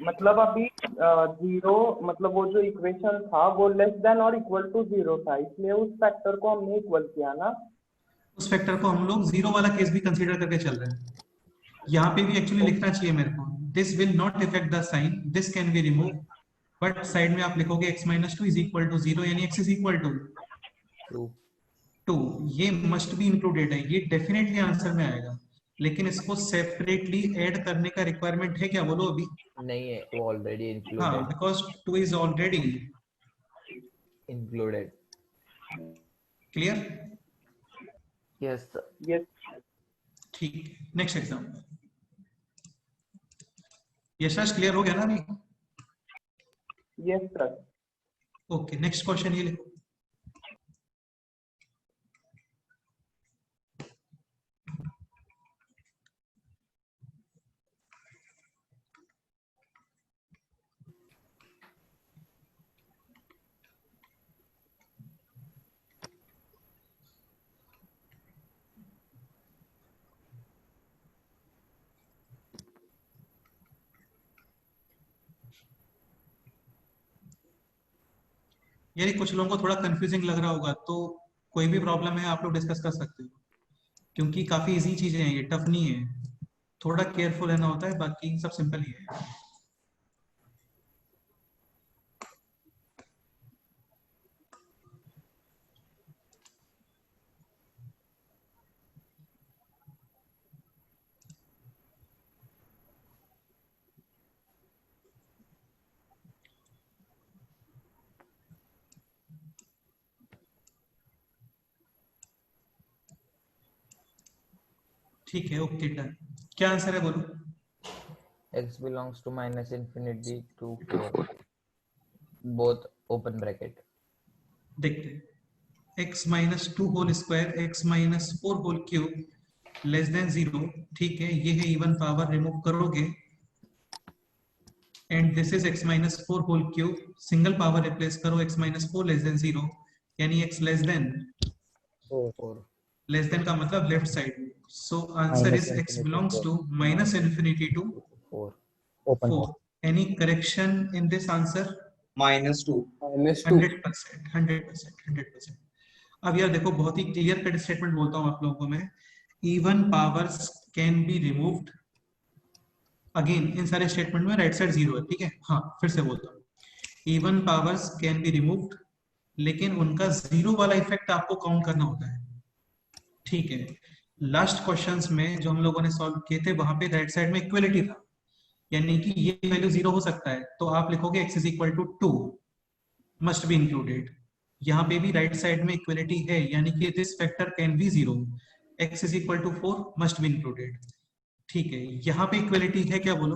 मतलब अभी 0 मतलब वो जो इक्वेशन था वो लेस देन और इक्वल टू 0 था इसलिए उस फैक्टर को हमने इक्वल किया ना उस फैक्टर को हम लोग 0 वाला केस भी कंसीडर करके चल रहे हैं यहाँ पे भी एक्चुअली लिखना चाहिए मेरे को this will not effect the sign this can be remove but side में आप लिखोगे x-2 इज इक्वल टू 0 यानी x इज इक्वल टू 2 ये मस्ट बी इंक्लूडेड है ये डेफिनेटली आंसर में आएगा लेकिन इसको सेपरेटली ऐड करने का रिक्वायरमेंट है क्या बोलो अभी नहीं है वो ऑलरेडी हाँ included because 2 is already included clear yes sir yes ठीक नेक्स्ट एग्जाम्पल यशराज क्लियर हो गया ना अभी yes sir okay next question ये लिखो यानी कुछ लोगों को थोड़ा कंफ्यूजिंग लग रहा होगा तो कोई भी प्रॉब्लम है आप लोग डिस्कस कर सकते हो क्योंकि काफी इजी चीजें हैं ये टफ नहीं है थोड़ा केयरफुल रहना होता है बाकी सब सिंपल ही है ठीक है ओके डन क्या आंसर है बोलो x belongs to minus infinity to 4 both open bracket देखते हैं x-2 whole square x-4 whole cube less than 0 ठीक है ये है इवन पावर रिमूव करोगे and this is x-4 whole cube single power replace करो x-4 लेस देन 0 यानी x less than 4 less than का मतलब left side so answer is x belongs to minus infinity to 4 4 any correction in this answer -2 100%। अब यार देखो बहुत ही clear cut statement बोलता हूँ आप लोगों को मैं even powers can be removed again in सारे स्टेटमेंट में राइट साइड 0 है ठीक है हाँ फिर से बोलता हूँ even powers can be removed लेकिन उनका 0 वाला इफेक्ट आपको काउंट करना होता है ठीक है लास्ट क्वेश्चंस में जो हम लोगों ने सॉल्व किए थे वहां पे राइट साइड में इक्वलिटी था यानी कि ये वैल्यू 0 हो सकता है तो आप लिखोगे x is equal to 2 must be included यहाँ पे भी राइट साइड में इक्वलिटी है यानी कि this factor can be 0 x is equal to 4 must be included ठीक है यहाँ पे इक्वलिटी है क्या बोलो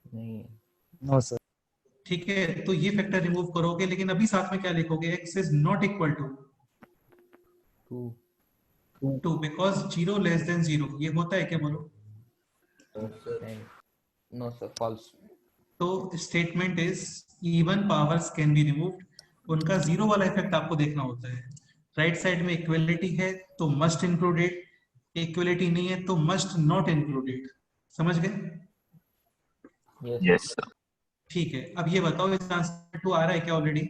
नहीं नो सर ठीक है तो ये फैक्टर रिमूव करोगे लेकिन अभी साथ में क्या लिखोगे x is not equal to 2 because 0 less than 0 ये होता है क्या बोलो नो सर फॉल्स तो statement is even powers can be removed उनका 0 वाला इफेक्ट आपको देखना होता है राइट साइड में इक्वलिटी है तो मस्ट इंक्लूडेड इक्वलिटी नहीं है तो मस्ट नॉट इंक्लूडेड, समझ गए? Yes, sir. ठीक है, अब ये बताओ इस आंसर 2 आ रहा है क्या ऑलरेडी?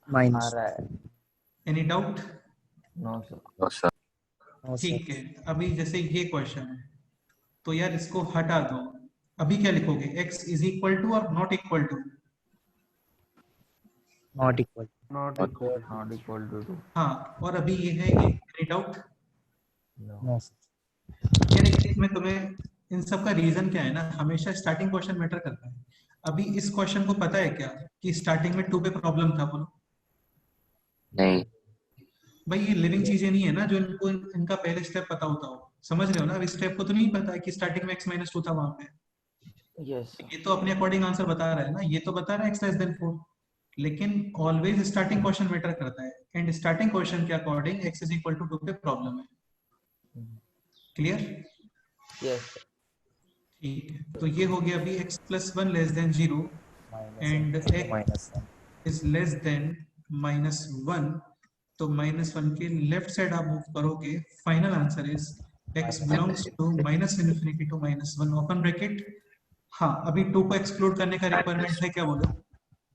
आ माइनस रहा है। Any doubt? No sir. No, sir. ठीक है, अभी जैसे ये क्वेश्चन है तो यार इसको हटा दो, अभी क्या लिखोगे? x इज इक्वल टू और not equal to? Not equal. Not equal to. हाँ, और अभी ये है ये, एनी डाउट? नो यार इसमें तुम्हें इन सब का रीजन क्या है ना, हमेशा स्टार्टिंग क्वेश्चन मैटर करता है। अभी इस क्वेश्चन को पता है क्या कि स्टार्टिंग में 2 पे प्रॉब्लम था? बोलो नहीं। भाई, ये लिविंग चीजें नहीं है ना जो इनको इनका पहले स्टेप पता होता हो, समझ रहे हो ना? अब इस स्टेप को तो नहीं पता है कि स्टार्टिंग में x-2 था वहां पे। यस। ये तो अपने अकॉर्डिंग आंसर बता रहा है ना, ये तो बता रहा है x लेस देन 4, लेकिन ऑलवेज स्टार्टिंग क्वेश्चन मैटर करता है, एंड स्टार्टिंग क्वेश्चन के according x is equal to 2 पे प्रॉब्लम है। क्लियर? यस। ठीक है, तो ये हो गया अभी x plus 1 less than 0 and x minus is less than -1, तो -1 के लेफ्ट साइड आप मूव करोगे, final answer is x belongs to -∞ to -1 open bracket. हाँ, अभी 2 को एक्सक्लूड करने का रिक्वायरमेंट है क्या? बोलो।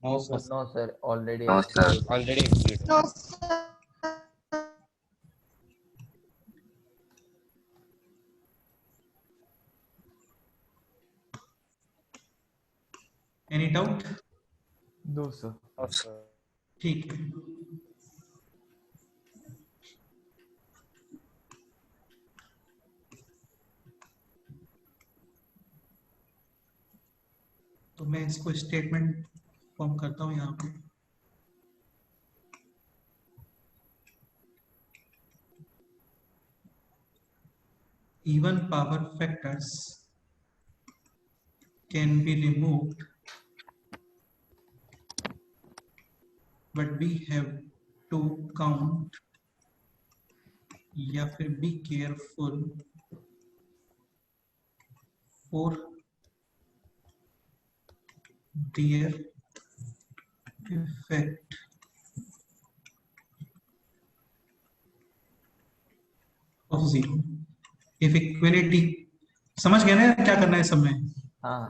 No no sir, already No, sir. Already excluded. No, sir. Any doubt? No sir. ठीक है, तो मैं इसको स्टेटमेंट फॉर्म करता हूं यहाँ पे। Even power factors can be removed, but we have to count या फिर be careful for their effect of 0 if equality। समझ गए ना क्या करना है सब में? हाँ।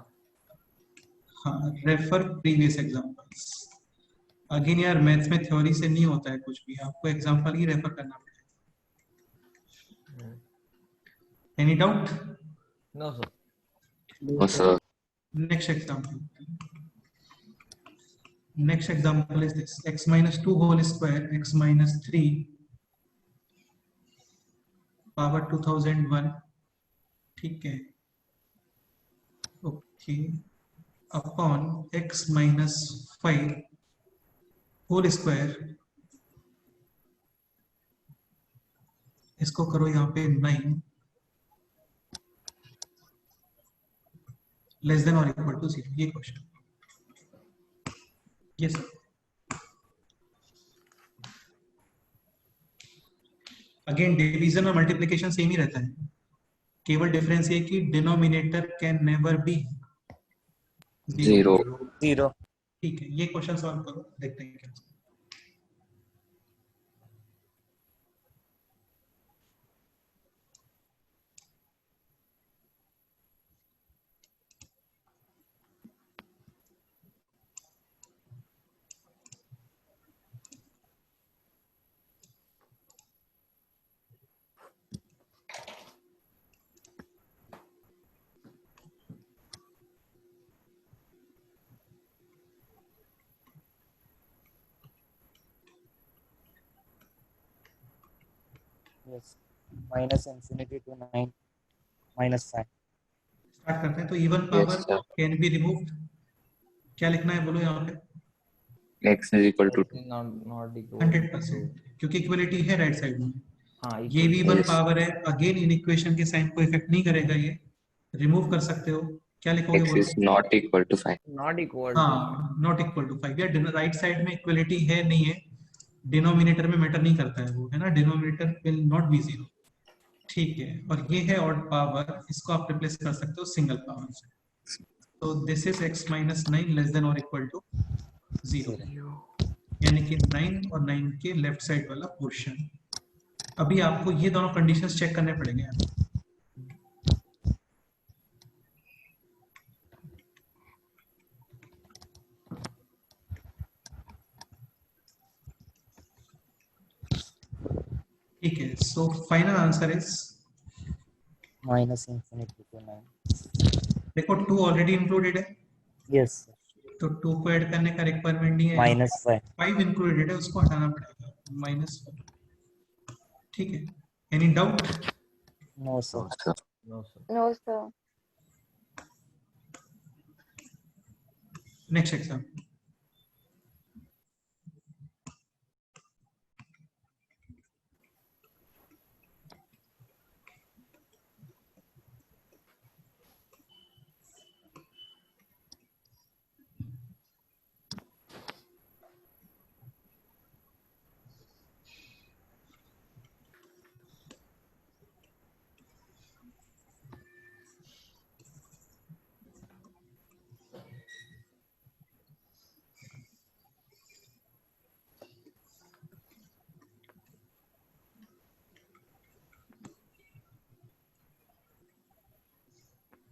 हाँ, रेफर प्रीवियस एग्जांपल्स। अगेन यार, मैथ्स में थ्योरी से नहीं होता है कुछ भी, आपको एग्जांपल ही रेफर करना पड़ेगा। Any doubt? No sir. No, sir. Next example. Next example is this: x minus 2 whole square, x minus 3 power 2001। ठीक है, okay, upon x minus 5 whole square, इसको करो यहाँ पे 9 लेस देन और इक्वल टू 0। ये question, yes sir. Again division और multiplication same ही रहता है, केवल डिफरेंस ये कि denominator can never be 0. Zero. ठीक है, ये क्वेश्चन सॉल्व करो, देखते हैं क्या। Yes, minus infinity to 9 -5। Start करते हैं। तो even Yes, power sir. Can be removed, क्या लिखना है बोलो यहाँ पे? X is equal to 2. Not equal 100%, क्योंकि इक्वलिटी है राइट साइड में। हाँ, ये भी वन Yes. पावर है, अगेन इन इक्वेशन के साइन को इफेक्ट नहीं करेगा, ये रिमूव कर सकते हो। क्या लिखोगे X बोलो? is not equal to 5. Not equal. हाँ, नॉट इक्वल टू 5। या राइट साइड में इक्वलिटी है नहीं है, डिनोमिनेटर में मैटर नहीं करता है वो, है ना? Denominator will not be 0। ठीक है, और ये है ऑड पावर, इसको आप रिप्लेस कर सकते हो सिंगल पावर से। तो this is x minus 9 less than और इक्वल टू 0, यानी कि 9 और 9 के लेफ्ट साइड वाला पोर्शन। अभी आपको ये दोनों कंडीशंस चेक करने पड़ेंगे। ठीक है, so final answer is minus infinity to 9. देखो 2 ऑलरेडी इंक्लूडेड है, Yes sir. तो 2 को ऐड करने का रिक्वायरमेंट नहीं है। -5. 5 इंक्लूडेड है, उसको हटाना पड़ेगा, -5। ठीक है, any doubt? No sir. No, sir. No, sir. Next exam.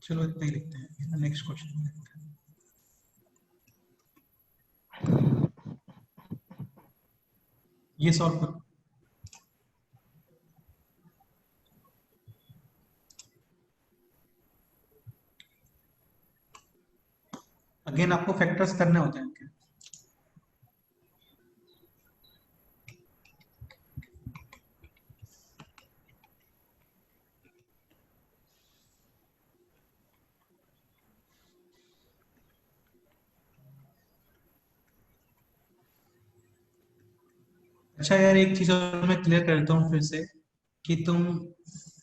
चलो इतना ही लिखते हैं, नेक्स्ट क्वेश्चन लिखते हैं। ये सॉल्व करो। अगेन आपको फैक्टर्स करने होते हैं। अच्छा यार, एक चीज और मैं क्लियर करता हूँ फिर से, कि तुम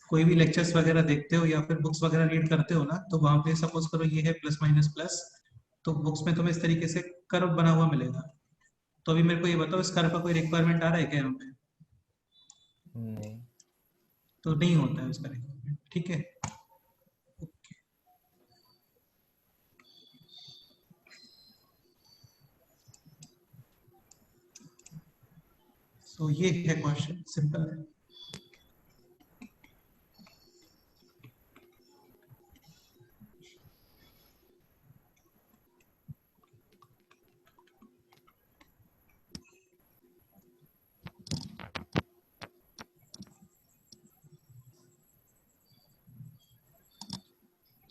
कोई भी लेक्चर्स वगैरह देखते हो या फिर बुक्स वगैरह रीड करते हो ना, तो वहां पे सपोज करो ये है प्लस माइनस प्लस, तो बुक्स में तुम्हें इस तरीके से कर्व बना हुआ मिलेगा। तो अभी मेरे को ये बताओ, इस कर्व का कोई रिक्वायरमेंट आ रहा है क्या यहाँ पे? नहीं। तो नहीं होता है उसका रिक्वायरमेंट। ठीक है, सो ये है क्वेश्चन, सिंपल है।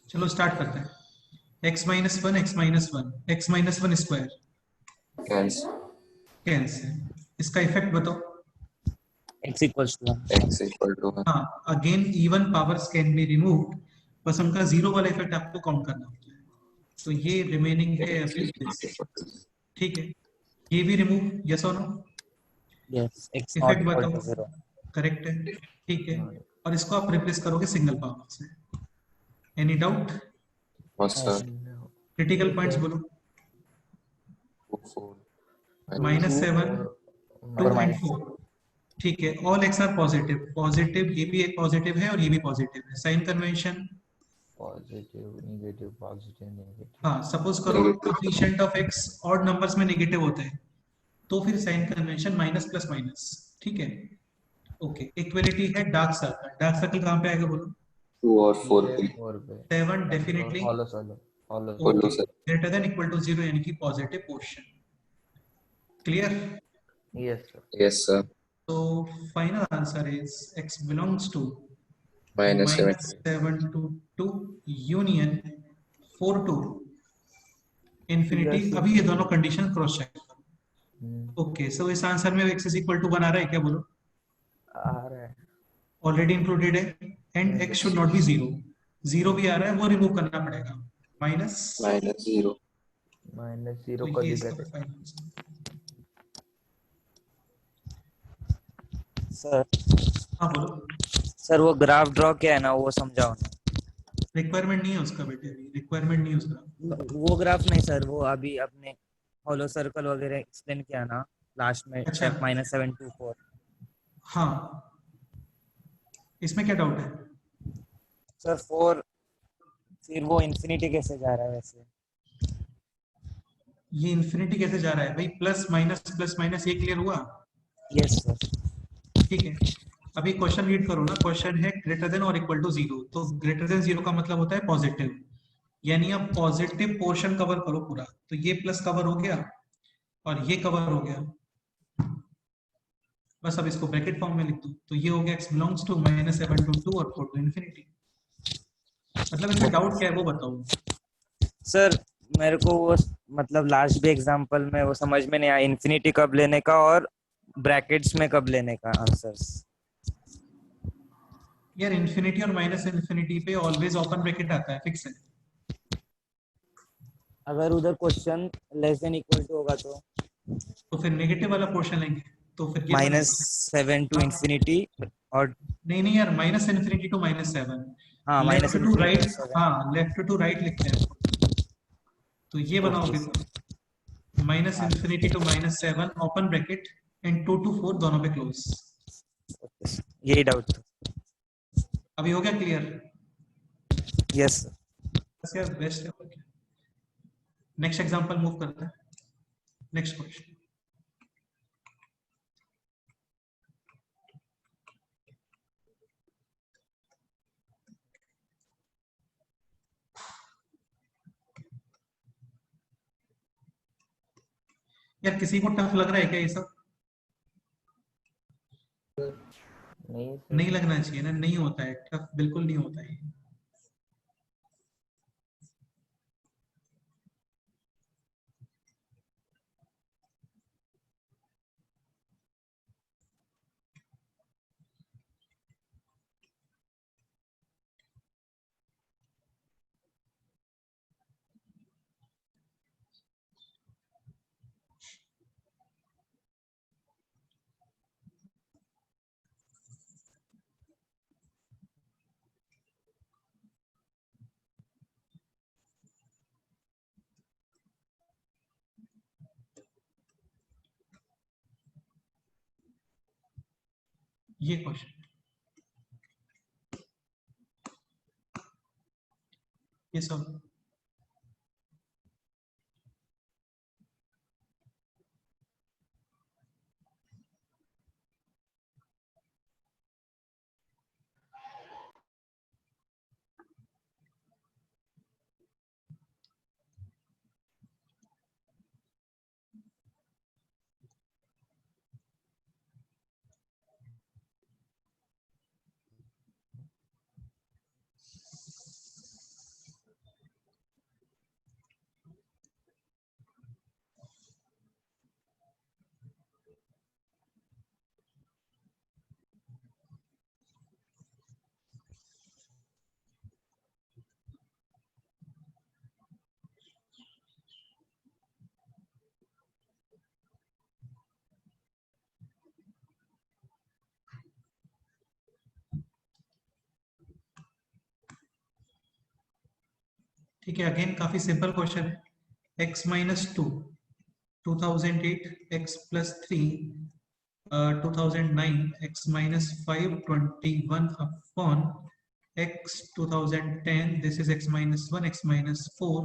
चलो स्टार्ट करते हैं। x minus 1 x minus 1 x minus 1 square Cancel. Cancel. इसका इफेक्ट बताओ। X equals to 1. X equal to 1. हाँ, again even powers can be removed, बस उनका जीरो वाला इफेक्ट आपको काउंट करना होता है। तो ये रिमेनिंग है अभी this। ठीक है, ये भी रिमूव, यस और no? Yes. X not effect equal to बताओ। 0. करेक्ट है, ठीक है, और इसको आप रिप्लेस करोगे सिंगल पावर से। Any doubt? No, sir. Critical points बोलो। 4. -7 2 एंड 4। ठीक है, all x are positive. Positive, ये भी एक पॉजिटिव है और ये भी पॉजिटिव है। Sign convention, positive negative positive negative. हाँ, सपोज करो coefficient of x odd numbers में नेगेटिव होते हैं, तो फिर sign convention minus plus minus. ठीक है, ओके। इक्वलिटी है डार्क सर्कल। डार्क सर्कल कहाँ पे आएगा बोलो? 2 और 4 पे। 4 पे 7 definitely follow solo follow Follow, sir. Greater than equal to 0, यानी कि positive portion. Clear? Yes sir. Yes, sir. तो final answer is x belongs to -7. -7 to 2 union 4 to infinity. Yes, sir. अभी ये दोनों कंडीशन क्रॉस चेक करो। Okay, so इस answer में x is equal to 1 आ रहा है क्या बोलो? आ रहा है। ऑलरेडी इंक्लूडेड है, and x should not be 0। 0 भी आ रहा है, वो रिमूव करना पड़ेगा, माइनस -0. -0 तो को ये दिखा इसका फाइनल आंसर। सर हाँ बोलो। सर वो ग्राफ ड्रॉ किया है ना, वो समझाओ ना। रिक्वायरमेंट नहीं है उसका बेटे, अभी रिक्वायरमेंट नहीं है उसका। वो ग्राफ नहीं सर, वो अभी अपने हॉलो सर्कल वगैरह एक्सप्लेन किया ना लास्ट में। अच्छा। Step -7 to 4। हाँ, इसमें क्या डाउट है? सर 4 फिर वो इंफिनिटी कैसे जा रहा है वैसे? ये इंफिनिटी कैसे जा रहा है भाई? प्लस माइनस ये क्लियर हुआ? Yes sir. ठीक है, अभी क्वेश्चन रीड करो ना, क्वेश्चन है ग्रेटर देन और इक्वल टू 0, तो ग्रेटर देन 0 का मतलब होता है पॉजिटिव, यानी अब पॉजिटिव पोर्शन कवर करो पूरा, तो ये प्लस कवर हो गया और ये कवर हो गया, बस अब इसको ब्रैकेट फॉर्म में लिख दो, तो ये हो गया x बिलोंग्स टू -7 to 2 और 4 to infinity। मतलब इसमें डाउट क्या है वो बताओ। सर मेरे को वो मतलब लास्ट भी एग्जांपल में वो समझ में नहीं आया, इन्फिनिटी कब लेने का और ब्रैकेट्स में कब लेने का आंसर्स। यार इन्फिनिटी और माइनस इन्फिनिटी पे ऑलवेज ओपन ब्रैकेट आता है, फिक्स है। अगर उधर question less than equal to होगा तो फिर नेगेटिव वाला पोर्शन लेंगे, तो फिर ये -7 to infinity और नहीं यार, -∞ to -7, हाँ लेफ्ट टू -∞ राइट, हाँ लेफ्ट टू राइट लिखते हैं, तो ये बनाओगे -∞ to -7 open bracket and 2 to 4 दोनों पे क्लोज। यही डाउट था। अभी हो गया क्लियर? यस बस यार बेस्ट है। नेक्स्ट एग्जांपल मूव करते हैं, नेक्स्ट क्वेश्चन। यार किसी को टफ लग रहा है क्या ये सब? नहीं लगना चाहिए ना, नहीं होता है टफ, बिल्कुल नहीं होता है। ये क्वेश्चन, ये सब ठीक है। अगेन काफी सिंपल क्वेश्चन है, x -2 2008, x +3 2009, x -5 21 upon x 2010, this is x -1, x -4,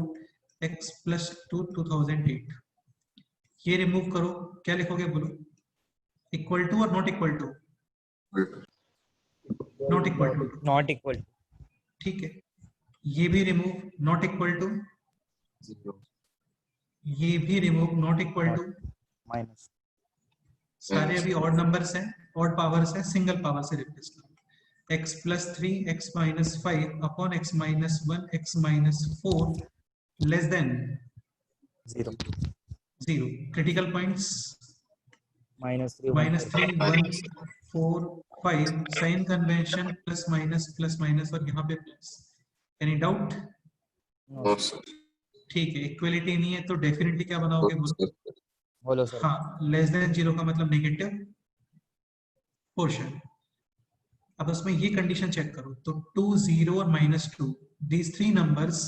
x +2 2008। ये रिमूव करो, क्या लिखोगे बोलो? इक्वल टू और not equal to? Not equal to, not equal. ठीक है। ये भी रिमूव, नॉट इक्वल टू, 0 ये भी remove, not equal to, minus. सारे अभी ऑड नंबर्स हैं, ऑड पावर्स हैं, सिंगल पावर से रिप्लेस करो। x +3, x -5 upon x -1, x -4 less than 0 0। Critical points -3 -3 1 4 5, sign convention plus minus और यहाँ पे plus. Any doubt? No sir. ठीक है, इक्वलिटी नहीं है तो डेफिनेटली क्या बनाओगे बोलो? बोलो सर। हाँ, लेस देन 0 का मतलब नेगेटिव पोर्शन। अब उसमें ये कंडीशन चेक करो, तो 2 0 और -2, these three numbers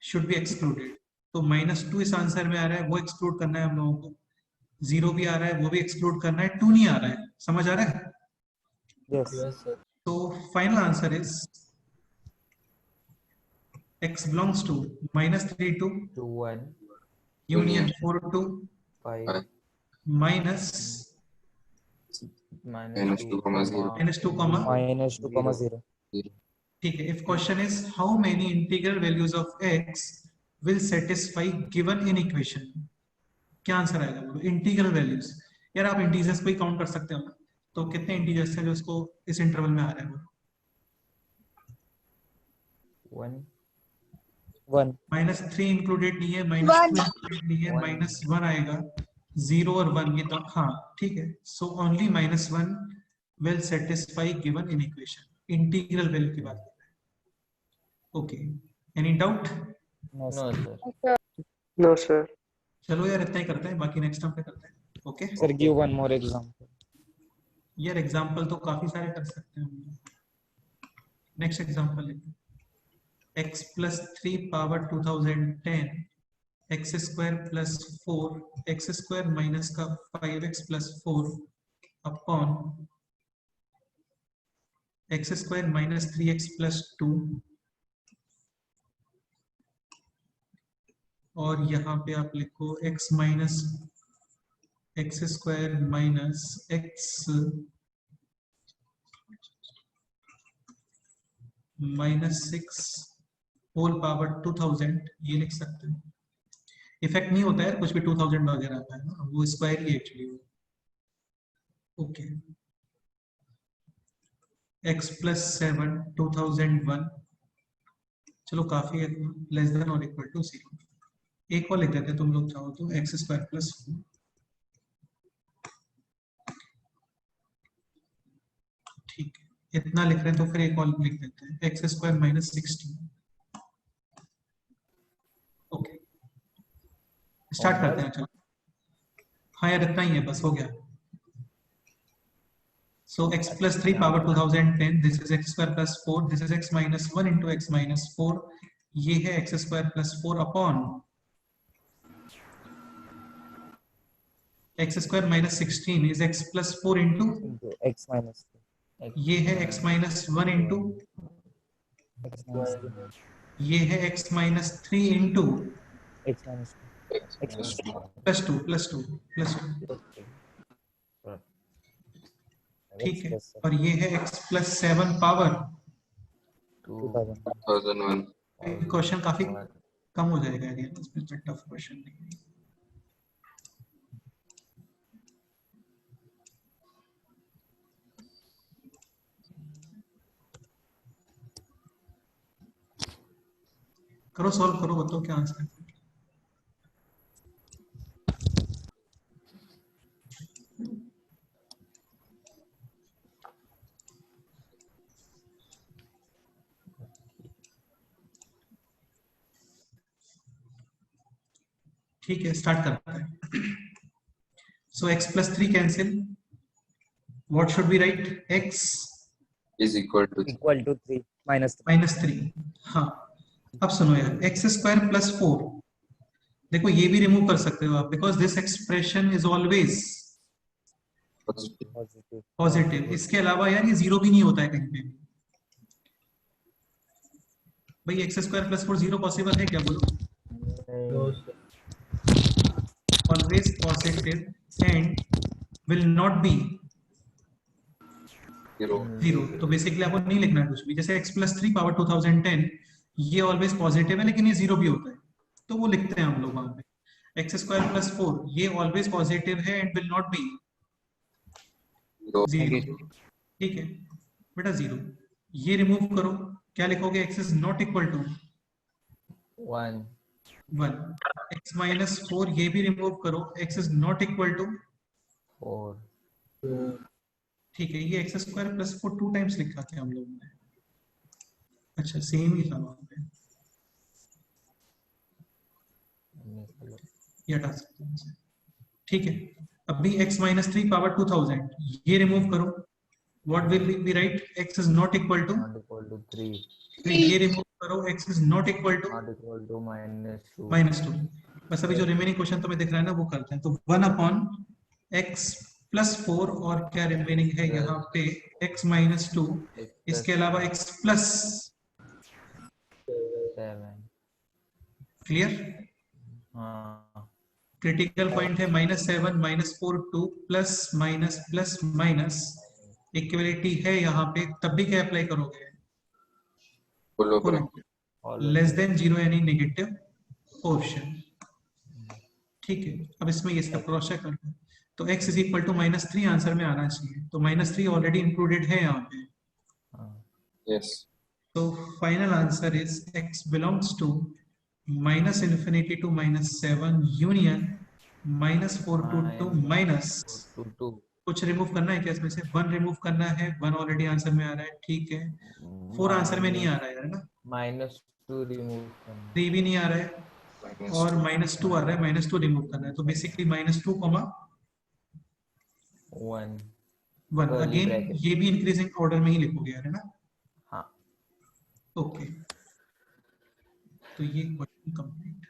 should be excluded। तो -2 इस आंसर में आ रहा है, वो एक्सक्लूड करना है हम लोगों को, 0 भी आ रहा है वो भी एक्सक्लूड करना है, 2 नहीं आ रहा है। समझ आ रहा है? यस तो final answer is x belongs to -3 to 2 1 union 4 to5 minus minus 2 comma 0. -2 comma -2, 0. ठीक है. If question is how many integral values of x will satisfy given in equation, क्या आंसर आएगा? बोलो इंटीग्रल वैल्यूज. यार आप integers को ही count कर सकते हो ना, तो कितने इंटीजर्स हैं जो इसको इस इंटरवल में आ रहे हैं? 1 -3 इंक्लूडेड नहीं है, -2 इंक्लूडेड नहीं है, -1 आएगा, 0 और 1 ये तो हाँ ठीक है. So only -1 will satisfy given inequation. Integral value की बात कर रहे हैं. Okay, any doubt? No, sir. No sir. चलो यार इतना ही करते हैं, बाकी नेक्स्ट टाइम पे करते हैं. Okay Sir, give one more example. यार एग्जांपल तो काफी सारे कर सकते हैं. नेक्स्ट एग्जांपल लेते हैं. x plus 3 power 2010 x square plus 4 x square minus का 5x plus 4 upon x square minus 3x plus 2 और यहाँ पे आप लिखो x minus x square minus x minus 6 whole power 2000 ये लिख सकते हैं. इफेक्ट नहीं होता है कुछ भी 2000 वगैरह आता है ना, वो स्क्वायर ही एक्चुअली. Okay, x plus 7 2001. चलो काफी है, लेस देन और इक्वल टू 0. एक और लिख देते हैं तुम लोग चाहो तो, x स्क्वायर प्लस 4. ठीक है, इतना लिख रहे हैं तो फिर एक और लिख देते हैं, x square minus 16. Okay, start करते हैं. चलो हाँ यार इतना ही है, बस हो गया. So x plus 3 power 2010, this is x square plus 4, this is x minus 1 into x minus 4, ये है x square plus 4 upon x square minus 16 is x plus 4 into X minus 2. ये है x minus 1 into X minus 2. ये है x minus 3 into X minus 2. X minus 2. plus 2. ठीक है, और ये है x plus 7 पावर 2001. क्वेश्चन काफी कम हो जाएगा यार, इसमें टफ क्वेश्चन नहीं है. करो सॉल्व करो, बताओ क्या आंसर है. ठीक है, स्टार्ट करते हैं. सो x plus 3 cancel. What should be right? x Is equal to Equal to 3 minus 3. -3. हाँ, अब सुनो यार, x स्क्वायर प्लस 4, देखो ये भी रिमूव कर सकते हो आप, because this expression is always positive. Positive. Positive. इसके अलावा यार ये जीरो भी नहीं होता है कहीं पे भी. भाई x square plus 4 zero possible है क्या? बोलो. Always positive and will not be 0. तो बेसिकली आपको नहीं लिखना है कुछ भी. जैसे x plus 3 पावर 2010 ये ऑलवेज पॉजिटिव है लेकिन ये जीरो भी होता है, तो वो लिखते हैं हम लोग वहां पे. x स्क्वायर प्लस 4 ये ऑलवेज पॉजिटिव है एंड विल नॉट बी 0. ठीक है बेटा, 0 ये रिमूव करो, क्या लिखोगे? x is not equal to 1. x minus 4 ये भी रिमूव करो, x is not equal to 4. ठीक है, ये x स्क्वायर प्लस 4 2 टाइम्स लिखा था हम लोगों ने. अच्छा, सेम ही था वहां पे, ये हटा सकते हैं. ठीक है, अभी x माइनस 3 पावर 2000 ये रिमूव करो. What will be right? x is not equal to 3. ये रिमूव करो, x is not equal to -2. बस अभी जो रिमेनिंग क्वेश्चन तुम्हें दिख रहा है ना वो करते हैं. तो 1 अपॉन x प्लस 4 और क्या रिमेनिंग है यहाँ पे x माइनस 2, इसके अलावा x plus 7. Clear? Critical point है -7 -4 2 plus minus plus minus, equality है यहाँ पे, तब भी क्या अप्लाई करोगे? Full operator. लेस देन 0 यानी नेगेटिव पोर्शन। ठीक है, अब इसमें ये इसका क्रॉस चेक करते हैं। तो x is equal to -3 answer में आना चाहिए, तो -3 ऑलरेडी इंक्लूडेड है यहाँ पे। यस। तो final answer is x belongs to -∞ to -7 union -4 to 2 minus कुछ रिमूव करना है क्या इसमें से? 1 रिमूव करना है, 1 ऑलरेडी आंसर में आ रहा है, ठीक है। 4 आंसर में नहीं आ रहा है ना, -2 रिमूव करना 3 भी नहीं आ रहा है, और -2 आ रहा है, -2 रिमूव करना है। तो बेसिकली -2, 1 अगेन ये भी इंक्रीजिंग ऑर्डर में ही लिखोगे है ना? हाँ। ओके, तो ये क्वेश्चन कंप्लीट।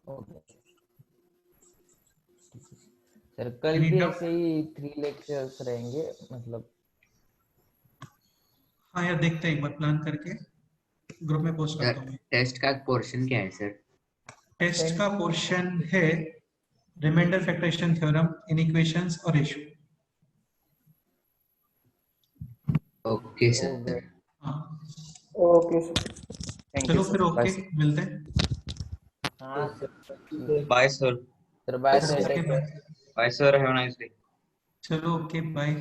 ओके सर, कल Any भी doubt? ऐसे ही 3 लेक्चर्स रहेंगे मतलब? हाँ यार, देखते हैं एक बार प्लान करके ग्रुप में पोस्ट करता हूँ। टेस्ट का पोर्शन क्या है सर? टेस्ट का पोर्शन है रिमाइंडर फैक्टराइजेशन थ्योरम, इनइक्वेशंस और रेशियो। Okay sir. हाँ ओके सर। चलो फिर, ओके मिलते हैं। हाँ bye sir. Sir, bye sir. Okay, bye. Bye sir, have a nice day. चलो ओके बाय।